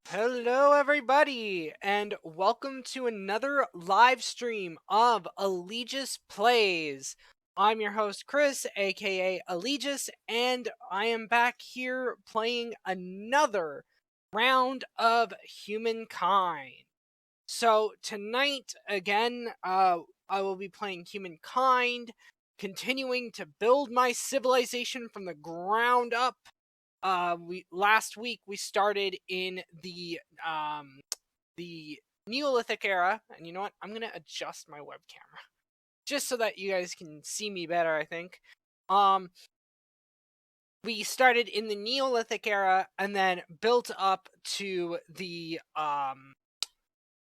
Hello, everybody, and welcome to another live stream of Allegis Plays. I'm your host, Chris, aka Allegis, and I am back here playing another round of Humankind. So, tonight, again, I will be playing Humankind, continuing to build my civilization from the ground up. We last week we started in the Neolithic era, and you know what? I'm gonna adjust my web camera just so that you guys can see me better. I think. Um, we started in the Neolithic era and then built up to the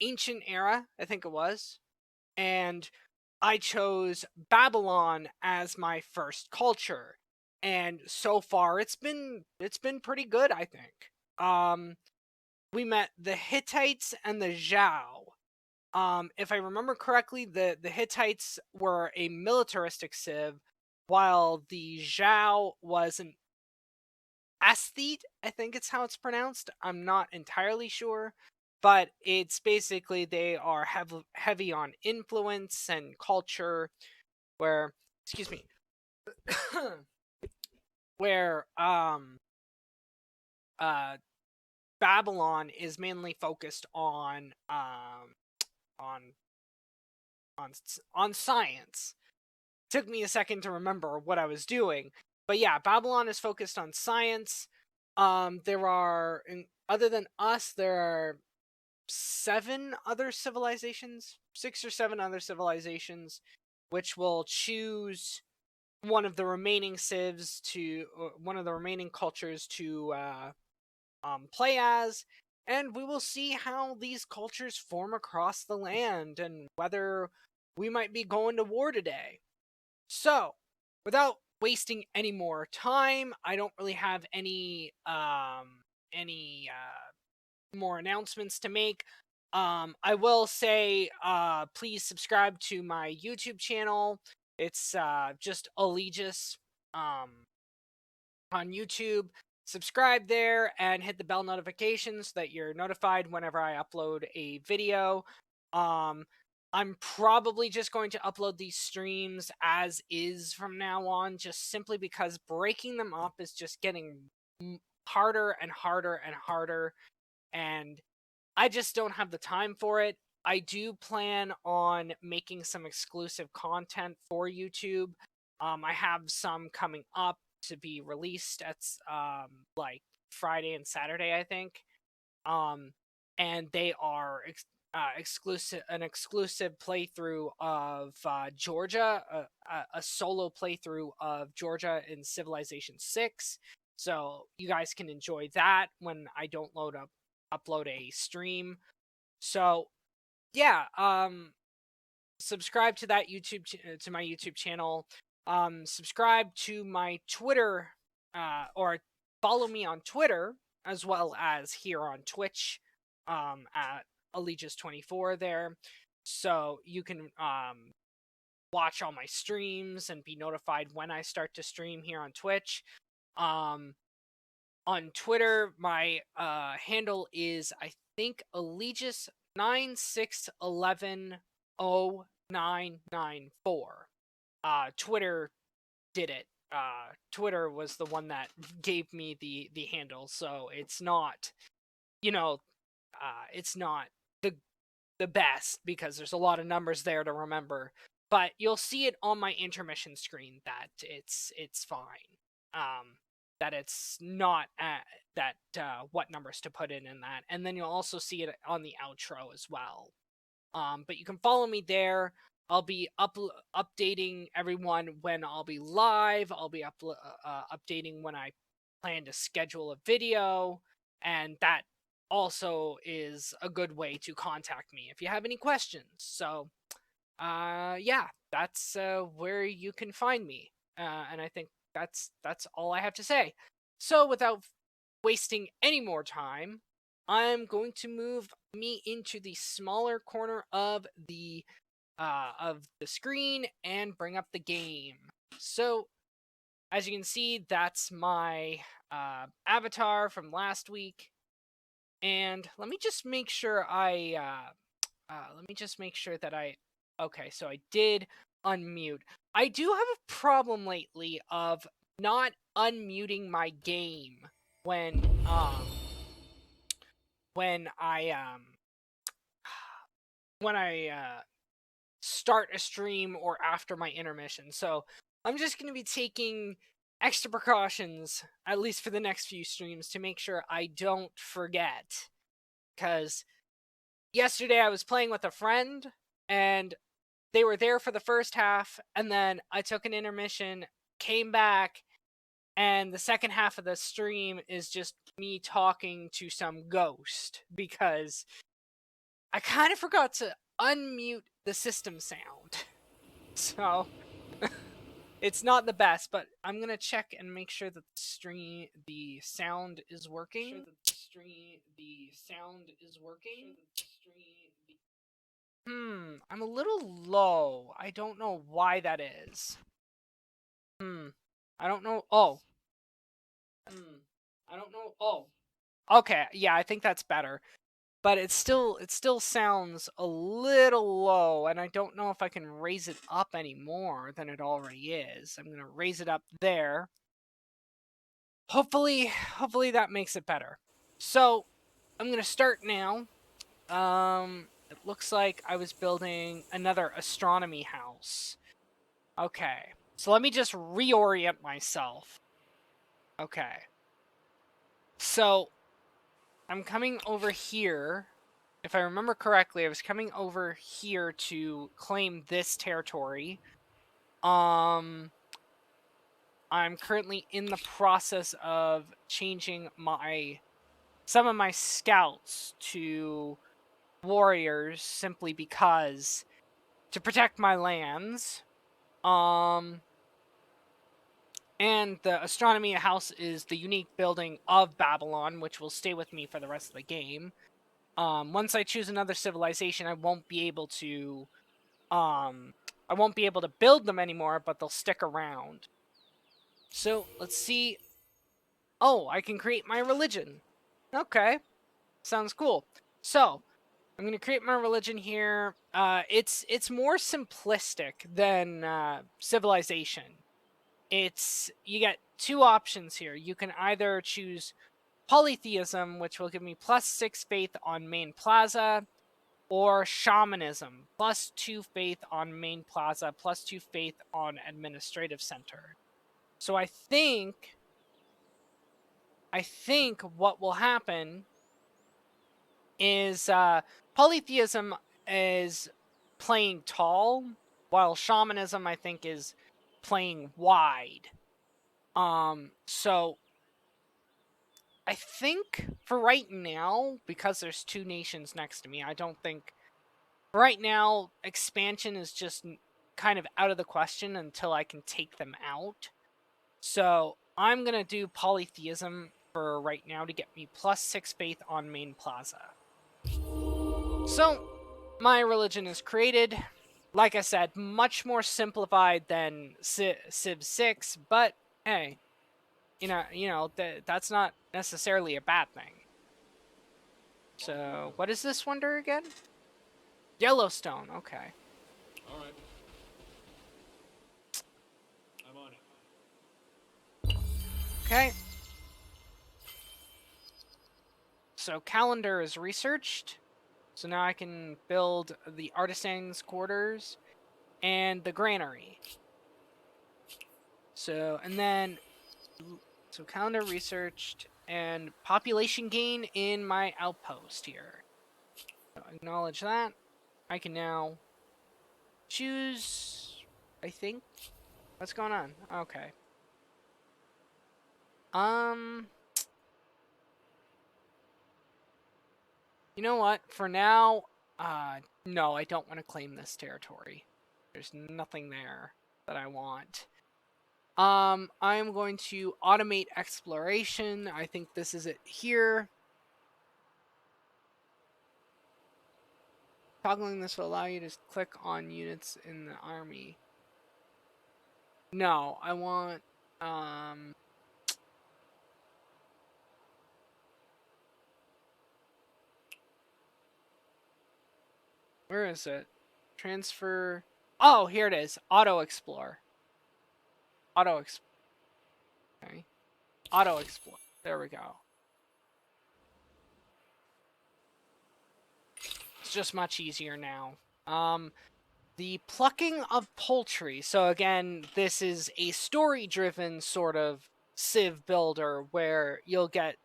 ancient era. I think it was, and I chose Babylon as my first culture. And so far it's been pretty good, I think. We met the Hittites and the Zhao. If I remember correctly, the Hittites were a militaristic civ, while the Zhao was an aesthete, I think it's how it's pronounced. I'm not entirely sure, but it's basically they are heavy on influence and culture, where, excuse me, where uh Babylon is mainly focused on on science. Took me a second to remember what I was doing, but yeah, Babylon is focused on science. There are, other than us, there are seven other civilizations, six or seven other civilizations, which will choose one of the remaining civs to one of the remaining cultures to play as, and we will see how these cultures form across the land and whether we might be going to war today. So, without wasting any more time, I don't really have any more announcements to make. I will say, please subscribe to my YouTube channel. It's just Allegis on YouTube. Subscribe there and hit the bell notifications so that you're notified whenever I upload a video. Um, I'm probably just going to upload these streams as is from now on, just simply because breaking them up is just getting harder and harder and harder, and I just don't have the time for it. I do plan on making some exclusive content for YouTube. I have some coming up to be released at like Friday and Saturday, I think. Um, and they are an exclusive playthrough of Georgia, a solo playthrough of Georgia in Civilization 6. So you guys can enjoy that when I don't upload a stream. So yeah, subscribe to that to my YouTube channel. Subscribe to my Twitter, or follow me on Twitter as well as here on Twitch, at Allegis24 there, so you can watch all my streams and be notified when I start to stream here on Twitch. Um, on Twitter, my handle is, I think, Allegis 96110994. Twitter did it. Twitter was the one that gave me the handle, so it's not, you know, it's not the the best because there's a lot of numbers there to remember. But you'll see it on my intermission screen that it's fine. That it's not that what numbers to put in that, and then you'll also see it on the outro as well. But you can follow me there. I'll be updating everyone when I'll be live. I'll be updating when I plan to schedule a video, and that also is a good way to contact me if you have any questions. So, yeah, that's where you can find me, and I think that's all I have to say. So, without wasting any more time, I'm going to move me into the smaller corner of the screen and bring up the game. So, as you can see, that's my avatar from last week. And let me just make sure okay, so I did unmute. I do have a problem lately of not unmuting my game when when I start a stream or after my intermission. So I'm just going to be taking extra precautions, at least for the next few streams, to make sure I don't forget. Because yesterday I was playing with a friend, and they were there for the first half, and then I took an intermission, came back, and the second half of the stream is just me talking to some ghost, because I kind of forgot to unmute the system sound. So it's not the best, but I'm gonna check and make sure that the sound is working. I'm a little low. I don't know why that is. I don't know. Oh. Okay, yeah, I think that's better. But it still sounds a little low, and I don't know if I can raise it up any more than it already is. I'm gonna raise it up there. Hopefully that makes it better. So I'm gonna start now. It looks like I was building another astronomy house. Okay, so let me just reorient myself. Okay, so I'm coming over here. If I remember correctly, I was coming over here to claim this territory. I'm currently in the process of changing some of my scouts to warriors, simply because to protect my lands. And the astronomy house is the unique building of Babylon, which will stay with me for the rest of the game. Once I choose another civilization, I won't be able to build them anymore, but they'll stick around. So let's see. Oh, I can create my religion. Okay, sounds cool. So I'm gonna create my religion here. It's more simplistic than civilization. You get two options here. You can either choose polytheism, which will give me +6 faith on main plaza, or shamanism, +2 faith on main plaza, +2 faith on administrative center. So I think what will happen is polytheism is playing tall, while shamanism, I think, is playing wide. So I think for right now, because there's two nations next to me, I don't think right now expansion is just kind of out of the question until I can take them out. So I'm gonna do polytheism for right now to get me +6 faith on main plaza. So my religion is created. Like I said, much more simplified than Civ 6, but hey, that's not necessarily a bad thing. So, what is this wonder again? Yellowstone, okay. Alright. I'm on it. Okay. So, calendar is researched. So now I can build the artisan's quarters and the granary. So, and then, so calendar researched and population gain in my outpost here. So acknowledge that. I can now choose, I think. What's going on? Okay. You know what? For now, no, I don't want to claim this territory. There's nothing there that I want. I'm going to automate exploration. I think this is it here. Toggling this will allow you to click on units in the army. No, I want, Where is it? Transfer. Oh, here it is. Auto Explore. Auto Explore. Okay. Auto Explore. There we go. It's just much easier now. The plucking of poultry. So again, this is a story-driven sort of Civ builder where you'll get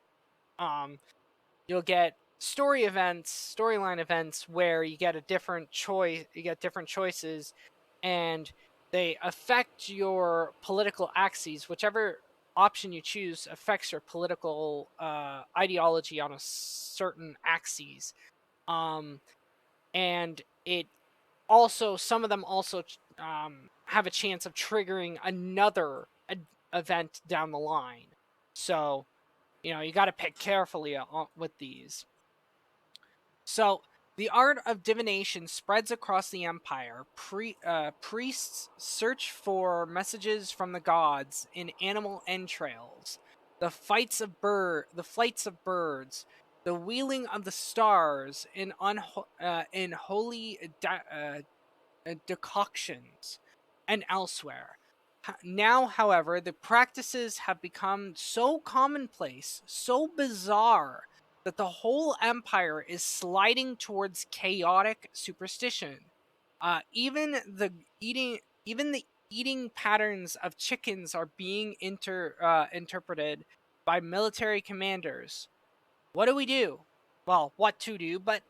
storyline events where you get a different choice, you get different choices, and they affect your political axes. Whichever option you choose affects your political ideology on a certain axis. And it also, some of them also have a chance of triggering another event down the line. So, you got to pick carefully with these. So, the art of divination spreads across the empire. Priests search for messages from the gods in animal entrails. The flights of birds, the wheeling of the stars in holy decoctions, and elsewhere. Now, however, the practices have become so commonplace, so bizarre, that the whole empire is sliding towards chaotic superstition. Even the eating patterns of chickens are being interpreted by military commanders. What do we do? Well, what to do, but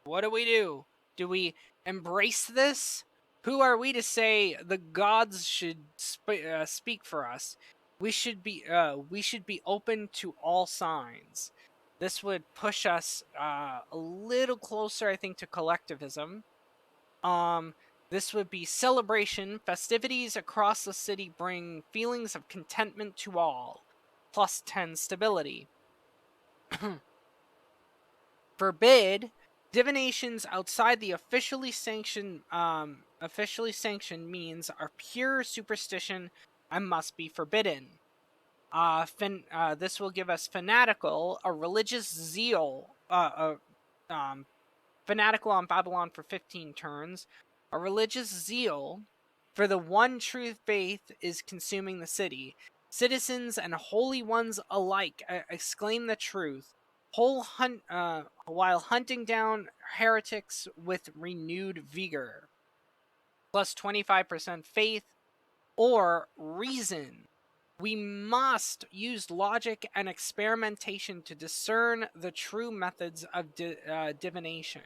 what do we do? Do we embrace this? Who are we to say the gods should speak for us? We should be open to all signs. This would push us a little closer, I think, to collectivism. This would be celebration. Festivities across the city bring feelings of contentment to all. Plus 10 stability. Forbid divinations outside the officially sanctioned means are pure superstition and must be forbidden. This will give us fanatical, a religious zeal, fanatical on Babylon for 15 turns. A religious zeal for the one true faith is consuming the city. Citizens and holy ones alike exclaim the truth, while hunting down heretics with renewed vigor. Plus 25% faith or reason. We must use logic and experimentation to discern the true methods of divination.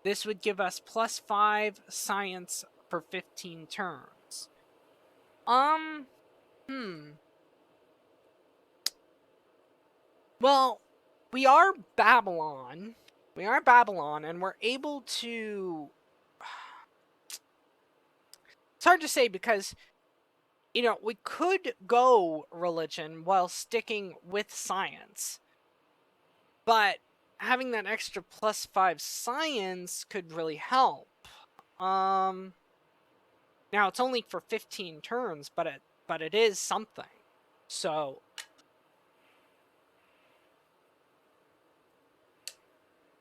This would give us plus 5 science for 15 turns. Well, we are Babylon. We are Babylon, and we're able to. It's hard to say because, we could go religion while sticking with science. But having that extra plus 5 science could really help. Now it's only for 15 turns, but it is something. So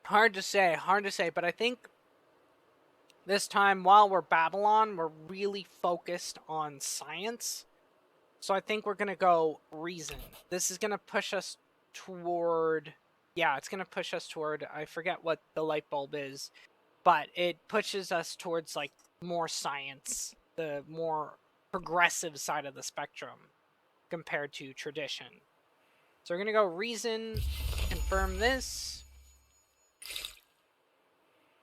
hard to say, but I think this time while we're Babylon, we're really focused on science. So I think we're going to go reason. This is going to push us toward, it's going to push us toward, I forget what the light bulb is, but it pushes us towards like more science, the more progressive side of the spectrum compared to tradition. So we're going to go reason, confirm this.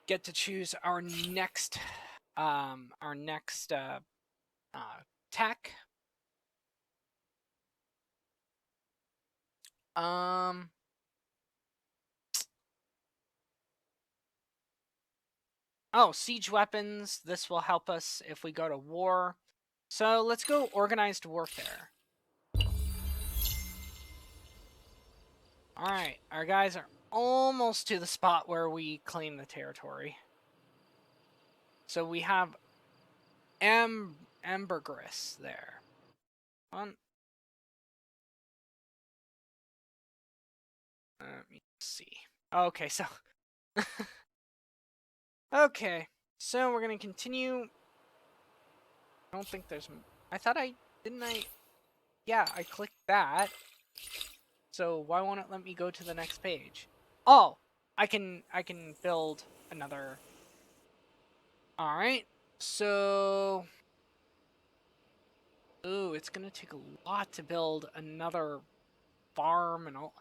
Get to choose our next tech. Oh, siege weapons. This will help us if we go to war. So let's go organized warfare. Alright, our guys are almost to the spot where we claim the territory. So we have ambergris there. Let me see. Okay, so Okay, so we're gonna continue. I don't think there's. I thought I didn't. Yeah, I clicked that. So why won't it let me go to the next page? Oh, I can build another. All right. So, ooh, it's gonna take a lot to build another farm and all.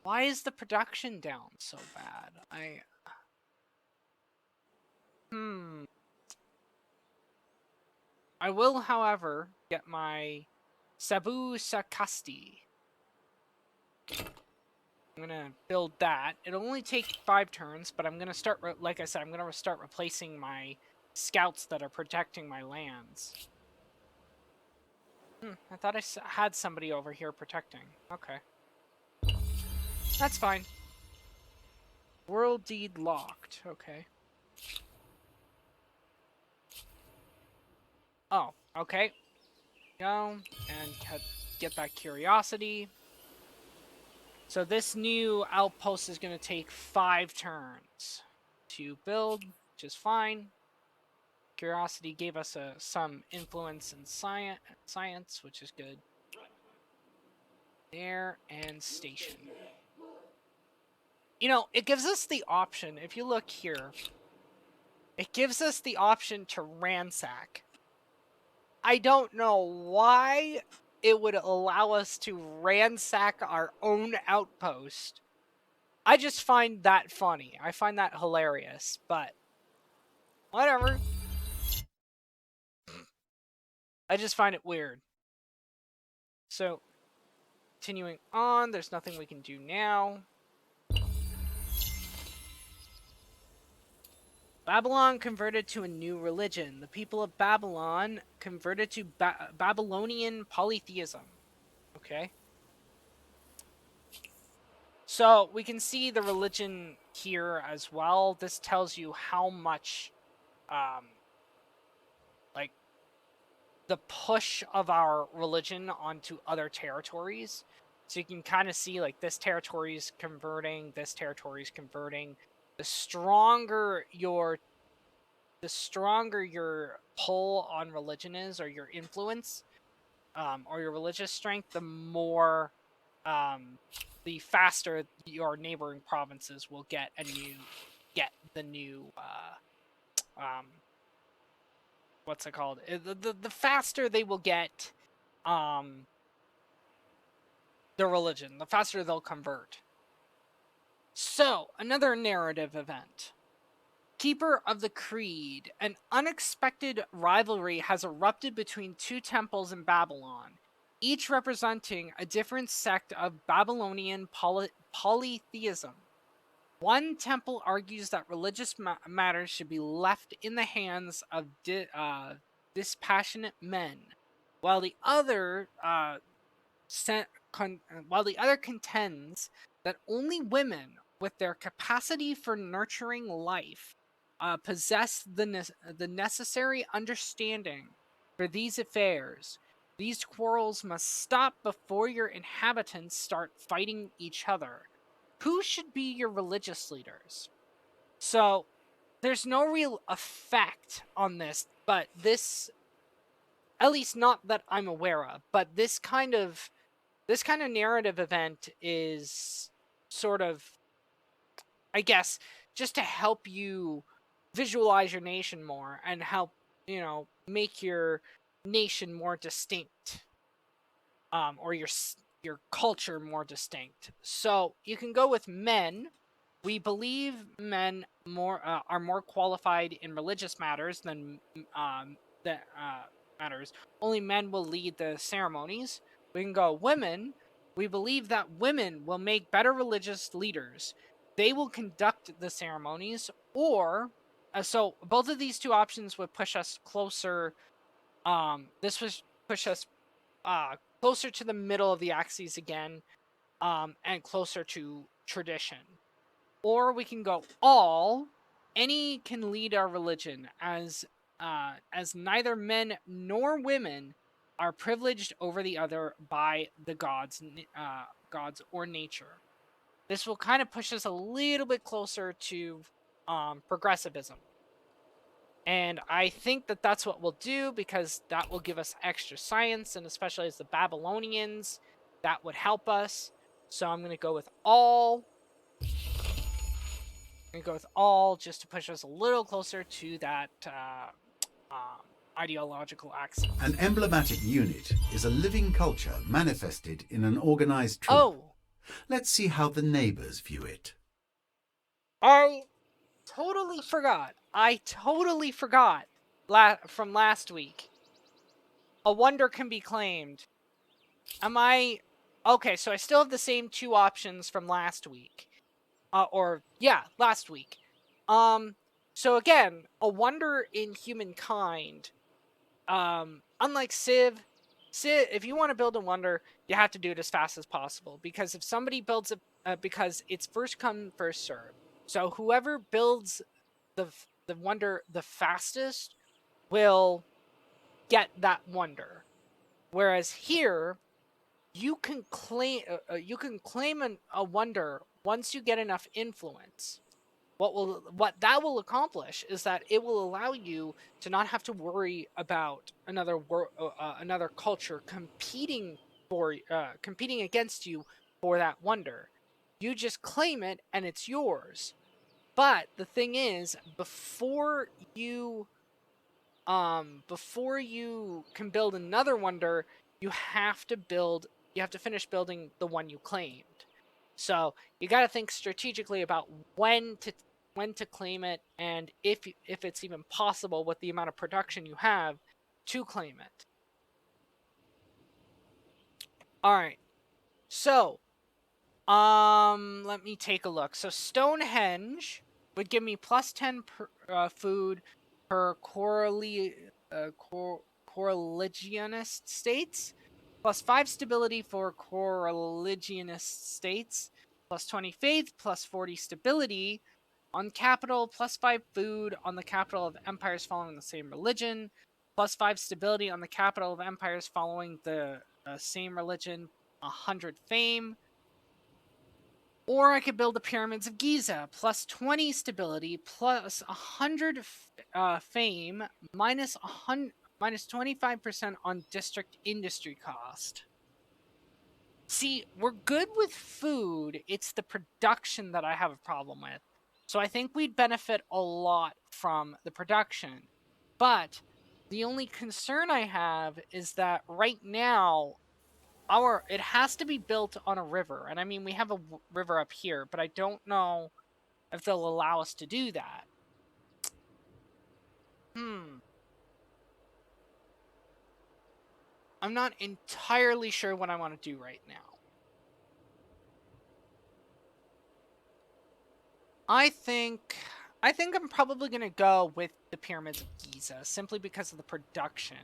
Why is the production down so bad? I will, however, get my Sabu Sakasti. I'm gonna build that. It'll only take 5 turns, but I'm gonna start, like I said, I'm gonna start replacing my scouts that are protecting my lands. I thought I had somebody over here protecting. Okay. That's fine. World deed locked. Okay. Oh, okay. Go and get that curiosity. So this new outpost is going to take 5 turns to build, which is fine. Curiosity gave us some influence in science, which is good. There and station. You know, it gives us the option, if you look here, it gives us the option to ransack. I don't know why it would allow us to ransack our own outpost. I just find that funny. I find that hilarious, but whatever. I just find it weird. So, continuing on, there's nothing we can do now. Babylon converted to a new religion. The people of Babylon converted to Babylonian polytheism. Okay. So, we can see the religion here as well. This tells you how much, like, the push of our religion onto other territories. So you can kind of see, like, this territory is converting, this territory is converting. The stronger your pull on religion is, or your influence, or your religious strength, the more, the faster your neighboring provinces will get the new, what's it called? The faster they will get, their religion, the faster they'll convert. So, another narrative event. Keeper of the Creed. An unexpected rivalry has erupted between 2 temples in Babylon, each representing a different sect of Babylonian polytheism. One temple argues that religious matters should be left in the hands of dispassionate men, while the other contends that only women with their capacity for nurturing life possess the necessary understanding for these affairs. These quarrels must stop before your inhabitants start fighting each other. Who should be your religious leaders? So, there's no real effect on this, but this, at least not that I'm aware of, but this kind of narrative event is sort of, I guess, just to help you visualize your nation more and help, make your nation more distinct, or your culture more distinct. So you can go with men. We believe men are more qualified in religious matters than matters. Only men will lead the ceremonies. We can go women. We believe that women will make better religious leaders. They will conduct the ceremonies, or so both of these 2 options would push us closer. This would push us closer to the middle of the axes again, and closer to tradition. Or we can go any can lead our religion, as neither men nor women are privileged over the other by the gods or nature. This will kind of push us a little bit closer to progressivism. And I think that that's what we'll do, because that will give us extra science, and especially as the Babylonians, that would help us. So I'm going to go with all. I'm going to go with all just to push us a little closer to that ideological axis. An emblematic unit is a living culture manifested in an organized troop. Oh, Let's see how the neighbors view it. I totally forgot. From last week. A wonder can be claimed. Am I... Okay, so I still have the same two options from last week. Last week. So again, a wonder in Humankind. Unlike Civ, if you want to build a wonder, you have to do it as fast as possible. Because if somebody builds it, because it's first come, first serve. So whoever builds the wonder the fastest will get that wonder. Whereas here, you can claim a wonder once you get enough influence. What that will accomplish is that it will allow you to not have to worry about another culture competing against you for that wonder. You just claim it and it's yours. But the thing is, before you can build another wonder, you have to finish building the one you claimed. So you got to think strategically about when to claim it, and if it's even possible with the amount of production you have to claim it. All right. So, let me take a look. So Stonehenge would give me plus 10 food per correligionist states, plus 5 stability for correligionist states, plus 20 faith, plus 40 stability on capital, plus 5 food on the capital of empires following the same religion, plus 5 stability on the capital of empires following the same religion, 100 fame. Or I could build the Pyramids of Giza, plus 20 stability, plus 100 fame, minus 25% on district industry cost. See, we're good with food. It's the production that I have a problem with. So I think we'd benefit a lot from the production. But the only concern I have is that right now, it has to be built on a river. And I mean, we have a river up here, but I don't know if they'll allow us to do that. I'm not entirely sure what I want to do right now. I think I'm probably going to go with the Pyramids of Giza, simply because of the production.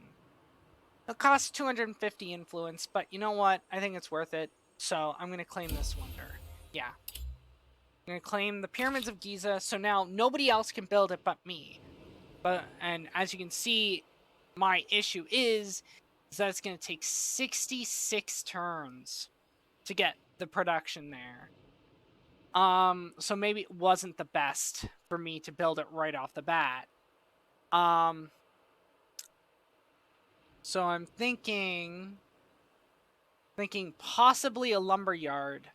It costs 250 influence, but you know what? I think it's worth it. So I'm going to claim this wonder. Yeah. I'm going to claim the Pyramids of Giza, so now nobody else can build it but me. And as you can see, my issue is that it's going to take 66 turns to get the production there. So maybe it wasn't the best for me to build it right off the bat. So I'm thinking possibly a lumberyard,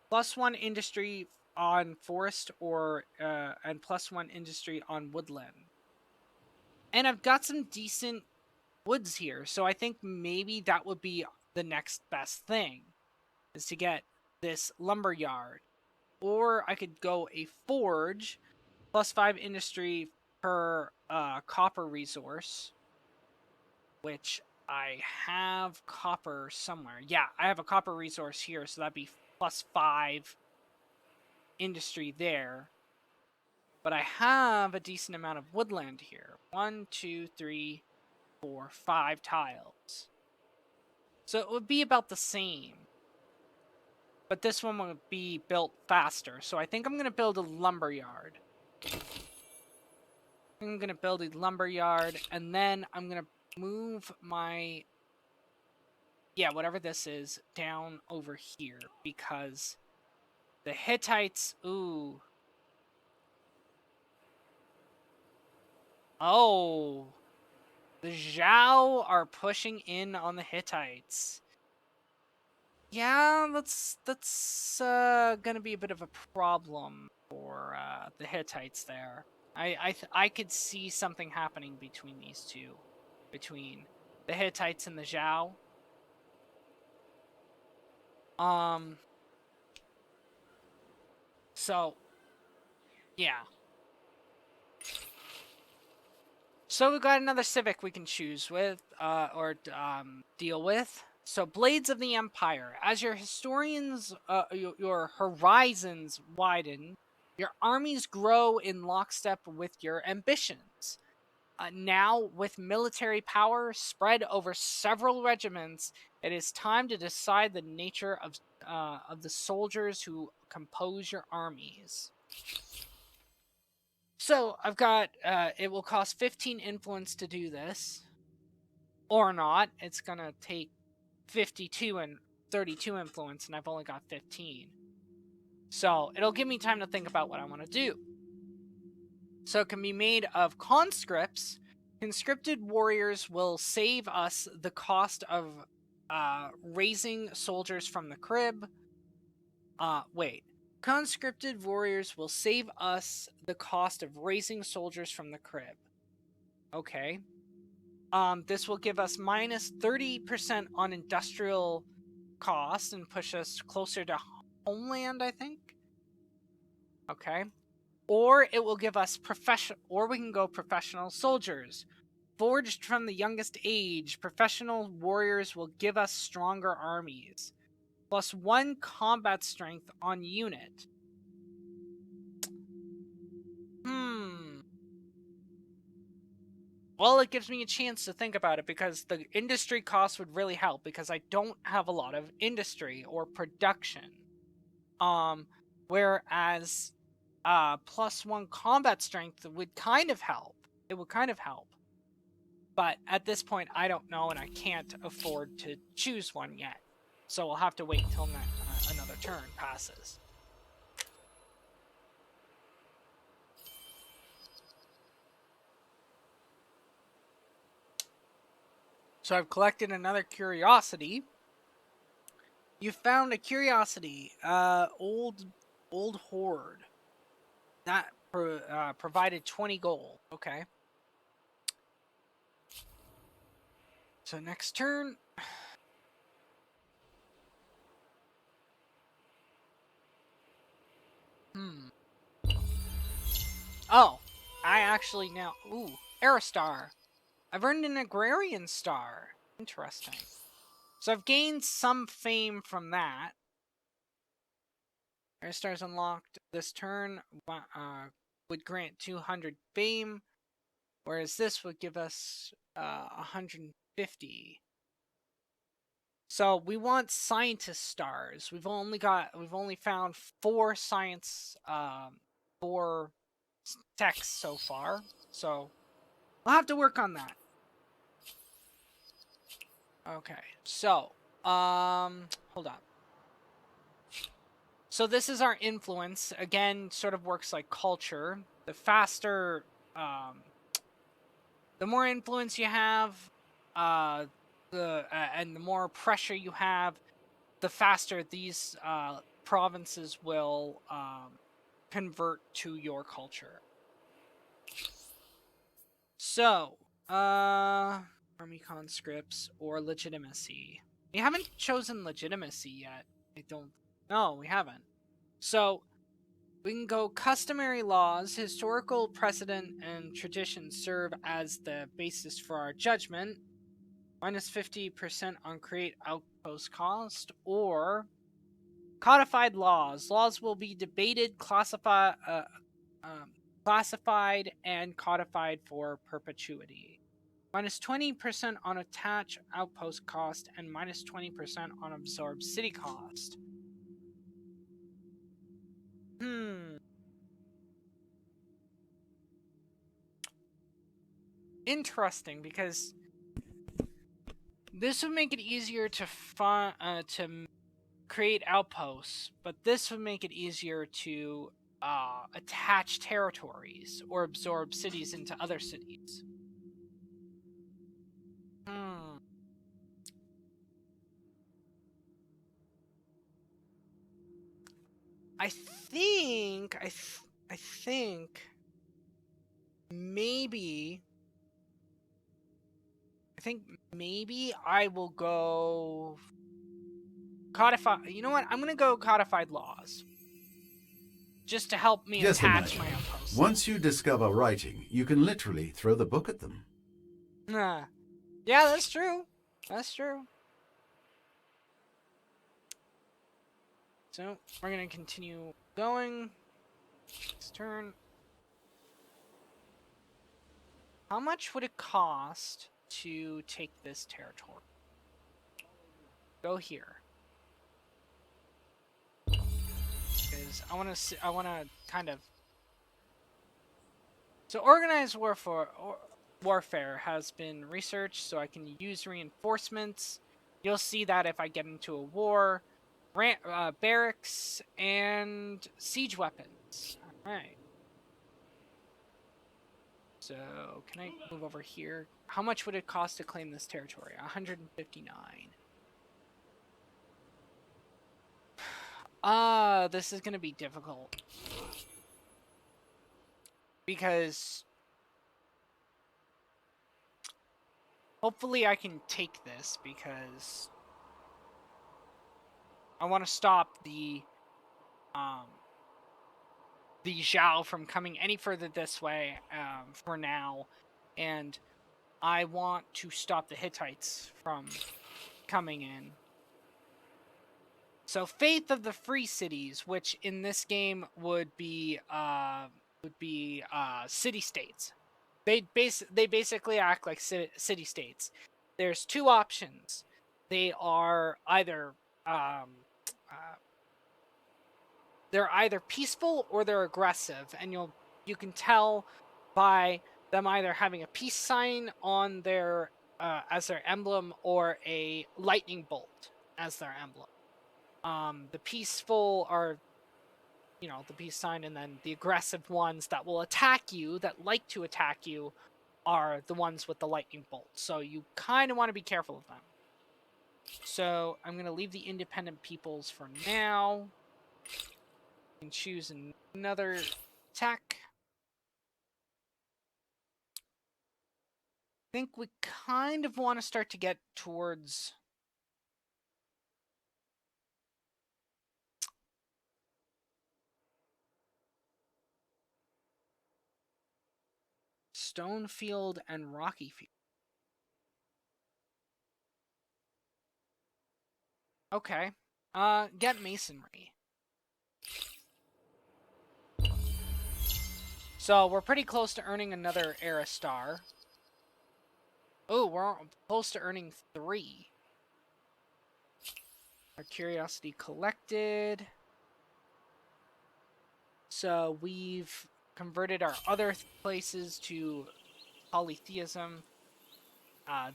plus 1 industry on forest and plus 1 industry on woodland. And I've got some decent woods here, so I think maybe that would be the next best thing, is to get this lumberyard. Or I could go a forge, plus 5 industry per copper resource, which I have copper somewhere. Yeah, I have a copper resource here, so that'd be plus 5 industry there. But I have a decent amount of woodland here. 1, 2, 3, 4, 5 tiles. So it would be about the same. But this one would be built faster. So I think I'm going to build a lumberyard. I'm going to build a lumberyard, and then I'm going to move my... yeah, whatever this is, down over here. Because the Hittites... ooh. Oh, the Zhao are pushing in on the Hittites. Yeah, that's gonna be a bit of a problem for the Hittites there. I could see something happening between these two, between the Hittites and the Zhao. Um. So yeah. So we got another civic we can choose with, or deal with. So Blades of the Empire. As your historians, your horizons widen, your armies grow in lockstep with your ambitions. Now, with military power spread over several regiments, it is time to decide the nature of the soldiers who compose your armies. So I've got, it will cost 15 influence to do this. Or not. It's going to take 52 and 32 influence, and I've only got 15. So it'll give me time to think about what I want to do. So it can be made of conscripts. Conscripted warriors will save us the cost of raising soldiers from the crib. Wait. Conscripted warriors will save us the cost of raising soldiers from the crib. Okay. This will give us minus 30% on industrial cost and push us closer to homeland, I think. Okay. Or it will give us or we can go professional soldiers. Forged from the youngest age, professional warriors will give us stronger armies. Plus 1 combat strength on unit. Well, it gives me a chance to think about it because the industry cost would really help because I don't have a lot of industry or production. Whereas plus 1 combat strength would kind of help. It would kind of help. But at this point, I don't know, and I can't afford to choose one yet. So we'll have to wait until another turn passes. So I've collected another curiosity. You found a curiosity, old hoard. That provided 20 gold. Okay. So next turn. Oh, I actually now. Ooh, Aerostar. I've earned an agrarian star. Interesting. So I've gained some fame from that. Aerostar's unlocked this turn. Would grant 200 fame, whereas this would give us 150. So we want scientist stars. We've only found 4 science 4 techs so far. So we'll have to work on that. Okay. So, hold on. So this is our influence. Again, sort of works like culture. The faster the more influence you have, and the more pressure you have, the faster these provinces will convert to your culture. So, army conscripts or legitimacy. We haven't chosen legitimacy yet. I don't. No, we haven't. So, we can go customary laws, historical precedent, and tradition serve as the basis for our judgment. Minus 50% on create outpost cost, or codified laws. Laws will be debated, classified, and codified for perpetuity. Minus 20% on attach outpost cost, and minus 20% on absorb city cost. Interesting, because this would make it easier to create outposts, but this would make it easier to attach territories or absorb cities into other cities. I think maybe I will go codify. You know what? I'm gonna go codified laws, just to help me Just attach imagine, my outposts. once you discover writing, you can literally throw the book at them. Yeah, that's true. That's true. So we're gonna continue going. Next turn. How much would it cost to take this territory? Go here. Because I want to kind of. So organized warfare has been researched, so I can use reinforcements. You'll see that if I get into a war, barracks and siege weapons. All right. So can I move over here? How much would it cost to claim this territory? 159. This is gonna be difficult. Because hopefully I can take this, because I want to stop the Zhao from coming any further this way for now, and I want to stop the Hittites from coming in. So Faith of the Free Cities, which in this game would be city-states. They basically act like city-states. There's two options. They are either they're either peaceful or they're aggressive, and you can tell by them either having a peace sign on their as their emblem, or a lightning bolt as their emblem. The peaceful are, the peace sign, and then the aggressive ones that will attack you, that like to attack you, are the ones with the lightning bolt. So you kind of want to be careful of them. So I'm going to leave the independent peoples for now. And choose another attack. I think we kind of want to start to get towards Stonefield and Rockyfield. Okay. Get masonry. So we're pretty close to earning another Era Star. Oh, we're close to earning 3. Our curiosity collected. So we've converted our other places to polytheism.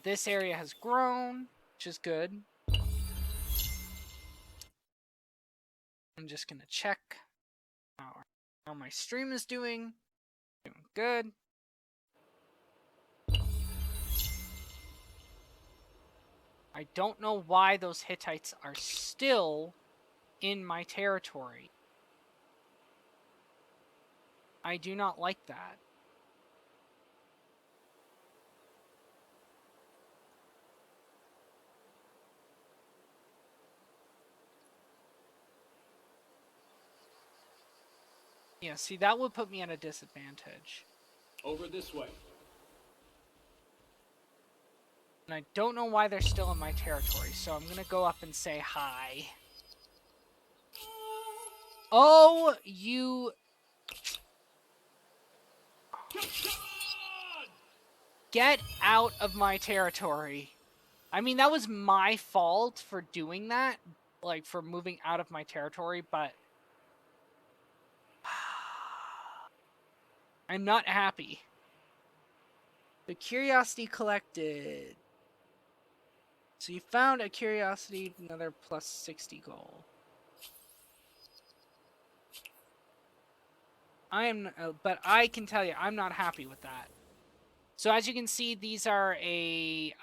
This area has grown, which is good. I'm just gonna check how my stream is doing. Doing good. I don't know why those Hittites are still in my territory. I do not like that. Yeah, see, that would put me at a disadvantage. Over this way. And I don't know why they're still in my territory, so I'm gonna go up and say hi. Oh, you... Get out of my territory. I mean, that was my fault for doing that, like, for moving out of my territory, but... I'm not happy. The curiosity collected. So you found a curiosity, another plus 60 gold. but I can tell you, I'm not happy with that. So as you can see, these are a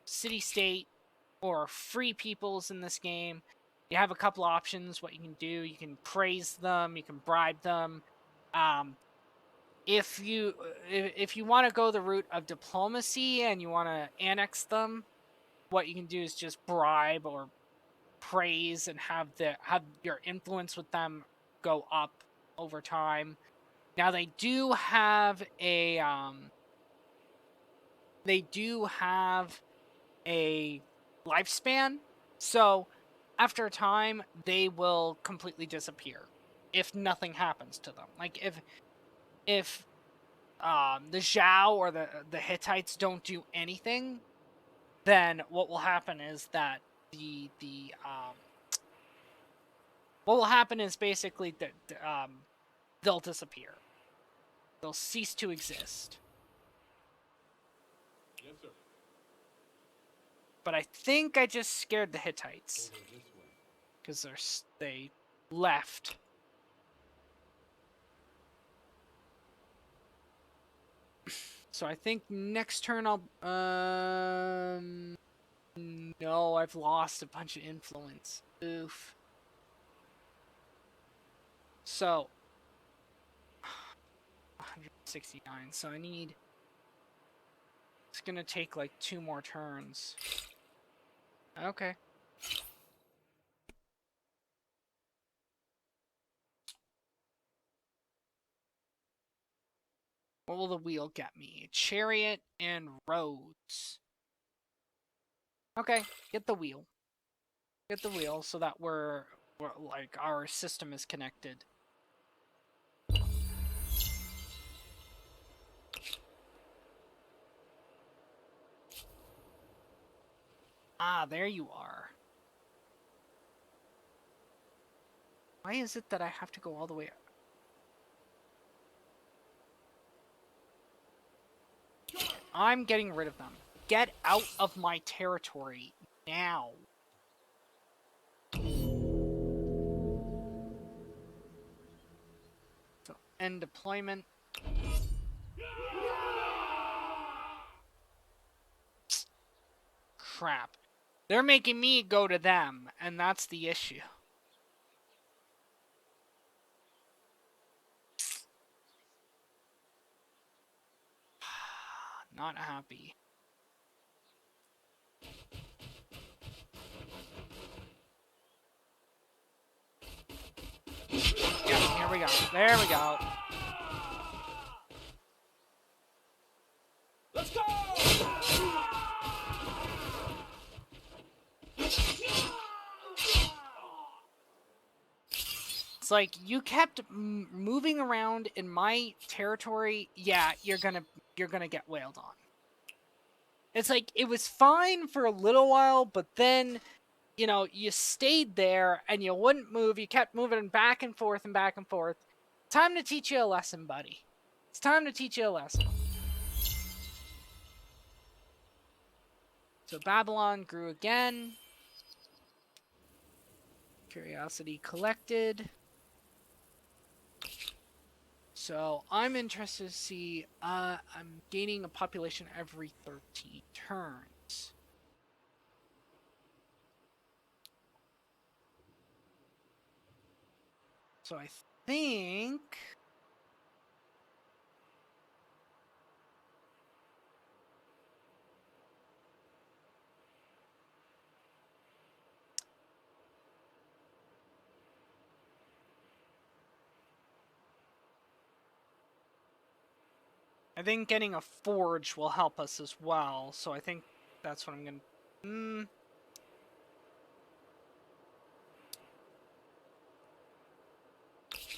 city-state or free peoples in this game. You have a couple options what you can do. You can praise them, you can bribe them. If you want to go the route of diplomacy and you want to annex them, what you can do is just bribe or praise and have your influence with them go up over time. Now they do have a lifespan, so after a time they will completely disappear if nothing happens to them. Like if the Zhao or the Hittites don't do anything, then what will happen is that what will happen is basically that they'll disappear. They'll cease to exist. Yes, sir. But I think I just scared the Hittites Over this way. because they left. So I think next turn I'll no, I've lost a bunch of influence. Oof. So 169. So I need. It's gonna take like 2 more turns. Okay. What will the wheel get me? Chariot and roads. Okay, get the wheel. Get the wheel so that we're like our system is connected. Ah, there you are. Why is it that I have to go all the way up? I'm getting rid of them. Get out of my territory now. So, end deployment. Crap. They're making me go to them, and that's the issue. Not happy. Yeah, here we go. There we go. Let's go! It's like you kept moving around in my territory. Yeah, you're gonna get wailed on. It's like it was fine for a little while, but then you know you stayed there and you wouldn't move. You kept moving back and forth and back and forth. Time to teach you a lesson, buddy. It's time to teach you a lesson. So Babylon grew again. Curiosity collected. So I'm interested to see, I'm gaining a population every 13 turns. So I think... I think getting a forge will help us as well, so I think that's what I'm gonna...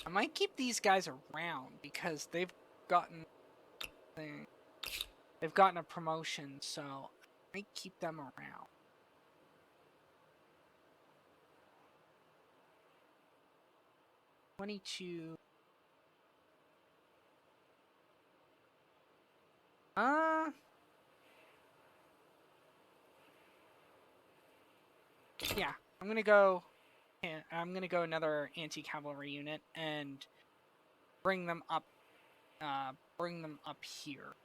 I might keep these guys around because they've gotten a promotion, so I might keep them around. $22. Yeah, I'm gonna go another anti-cavalry unit, and bring them up here.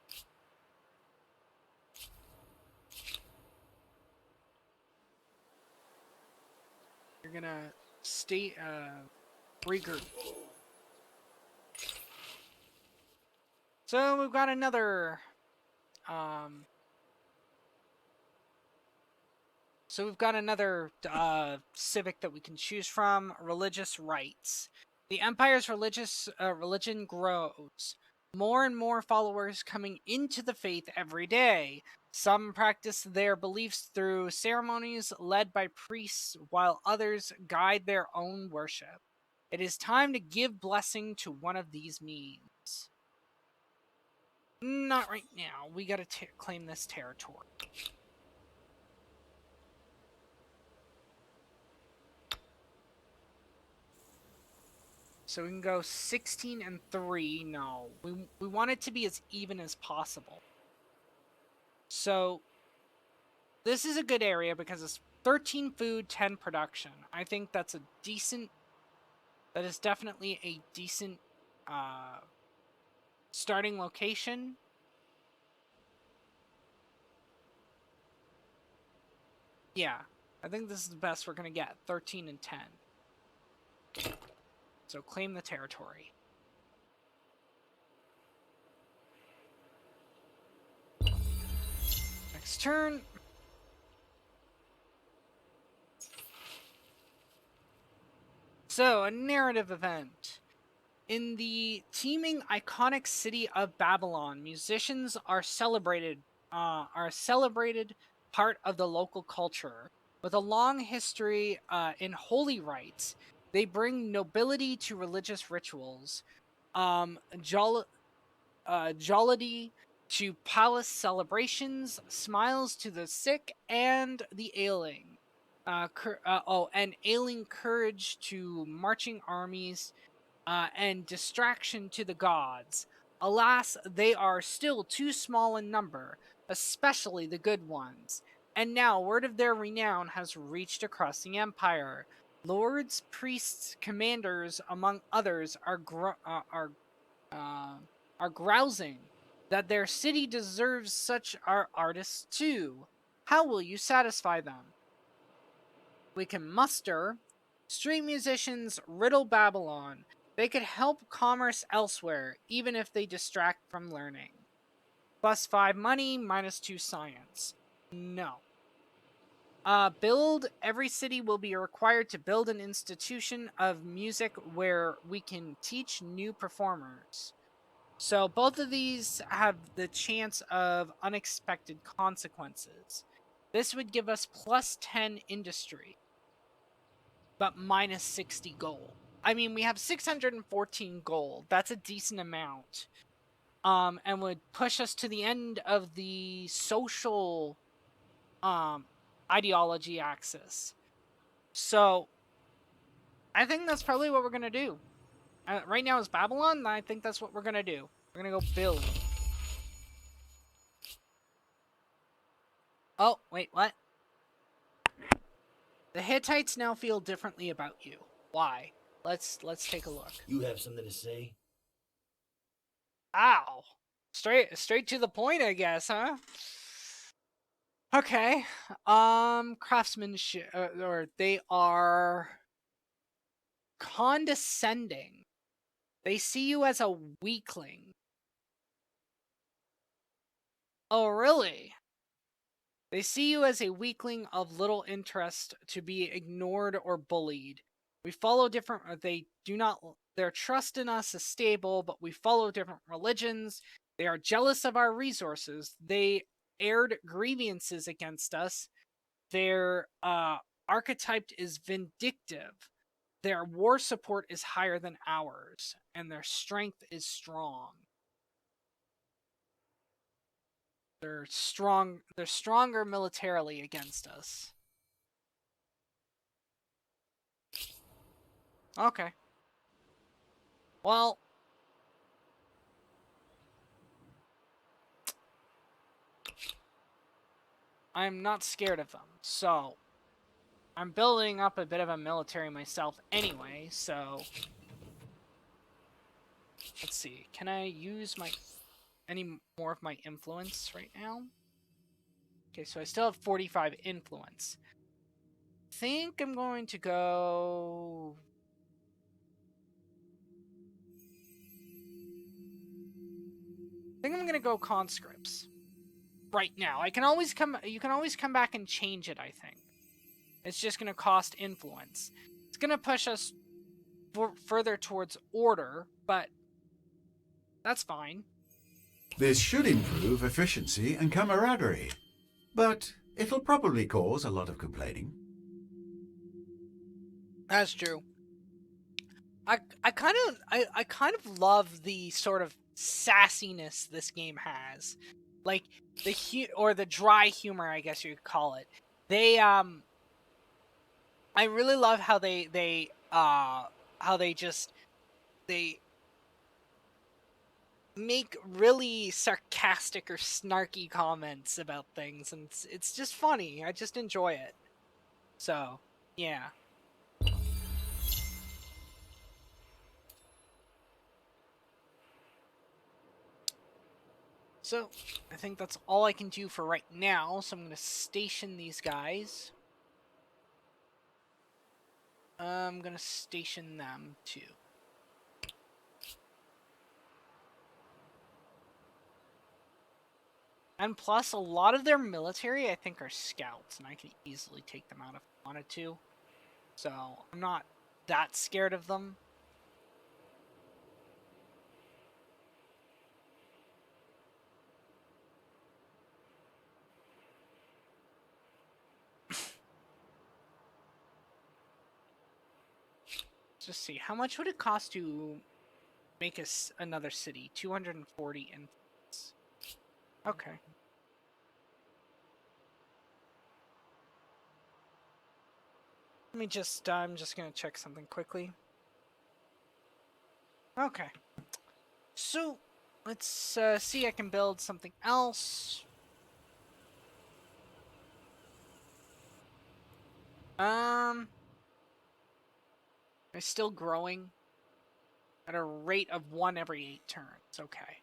You're gonna stay regroup. So we've got another civic that we can choose from: religious rights. The Empire's religion grows. More and more followers coming into the faith every day. Some practice their beliefs through ceremonies led by priests, while others guide their own worship. It is time to give blessing to one of these means. Not right now. We gotta claim this territory. So we can go 16 and 3. No, we want it to be as even as possible. So this is a good area because it's 13 food, 10 production. I think that's a decent. That is definitely a decent starting location. Yeah, I think this is the best we're gonna get. 13 and 10. So claim the territory. Next turn. So, a narrative event. In the teeming, iconic city of Babylon, musicians are celebrated part of the local culture. With a long history in holy rites, they bring nobility to religious rituals, jollity to palace celebrations, smiles to the sick and the ailing. And ailing courage to marching armies, and distraction to the gods. Alas, they are still too small in number, especially the good ones. And now word of their renown has reached across the empire. Lords, priests, commanders, among others, are grousing that their city deserves such artists too. How will you satisfy them? We can muster street musicians riddle Babylon. They could help commerce elsewhere, even if they distract from learning. +5 money, -2 science. No. Every city will be required to build an institution of music where we can teach new performers. So both of these have the chance of unexpected consequences. This would give us +10 industry, but -60 gold. I mean, we have 614 gold. That's a decent amount. And would push us to the end of the social ideology axis. So I think that's probably what we're gonna do. Right now is Babylon, and I think that's what we're gonna do. We're gonna go build. Oh, wait, what? The Hittites now feel differently about you. Why? Let's take a look. You have something to say? Ow. Straight to the point, I guess, huh? Okay. Craftsmanship, or they are condescending. They see you as a weakling. Oh, really? They see you as a weakling of little interest, to be ignored or bullied. We follow different. They do not. Their trust in us is stable, but we follow different religions. They are jealous of our resources. They aired grievances against us. Their archetype is vindictive. Their war support is higher than ours, and their strength is strong. They're strong. They're stronger militarily against us. Okay. Well, I'm not scared of them, so I'm building up a bit of a military myself anyway, so let's see. Can I use any more of my influence right now? Okay, so I still have 45 influence. I think I'm going to go. I think I'm going to go conscripts right now. I can always come. You can always come back and change it. I think it's just going to cost influence. It's going to push us further towards order, but that's fine. This should improve efficiency and camaraderie, but it'll probably cause a lot of complaining. That's true. I kind of love the sort of sassiness this game has, like the dry humor, I guess you could call it. I really love how they make really sarcastic or snarky comments about things, and it's just funny. I just enjoy it. So yeah. So, I think that's all I can do for right now, so I'm going to station these guys. I'm going to station them, too. And plus, a lot of their military, I think, are scouts, and I can easily take them out if I wanted to. So, I'm not that scared of them. Let's just see. How much would it cost to make us another city? 240 influence. Okay. Let me just, I'm just going to check something quickly. Okay. So, let's see, I can build something else. It's still growing at a rate of 1 every 8 turns. Okay.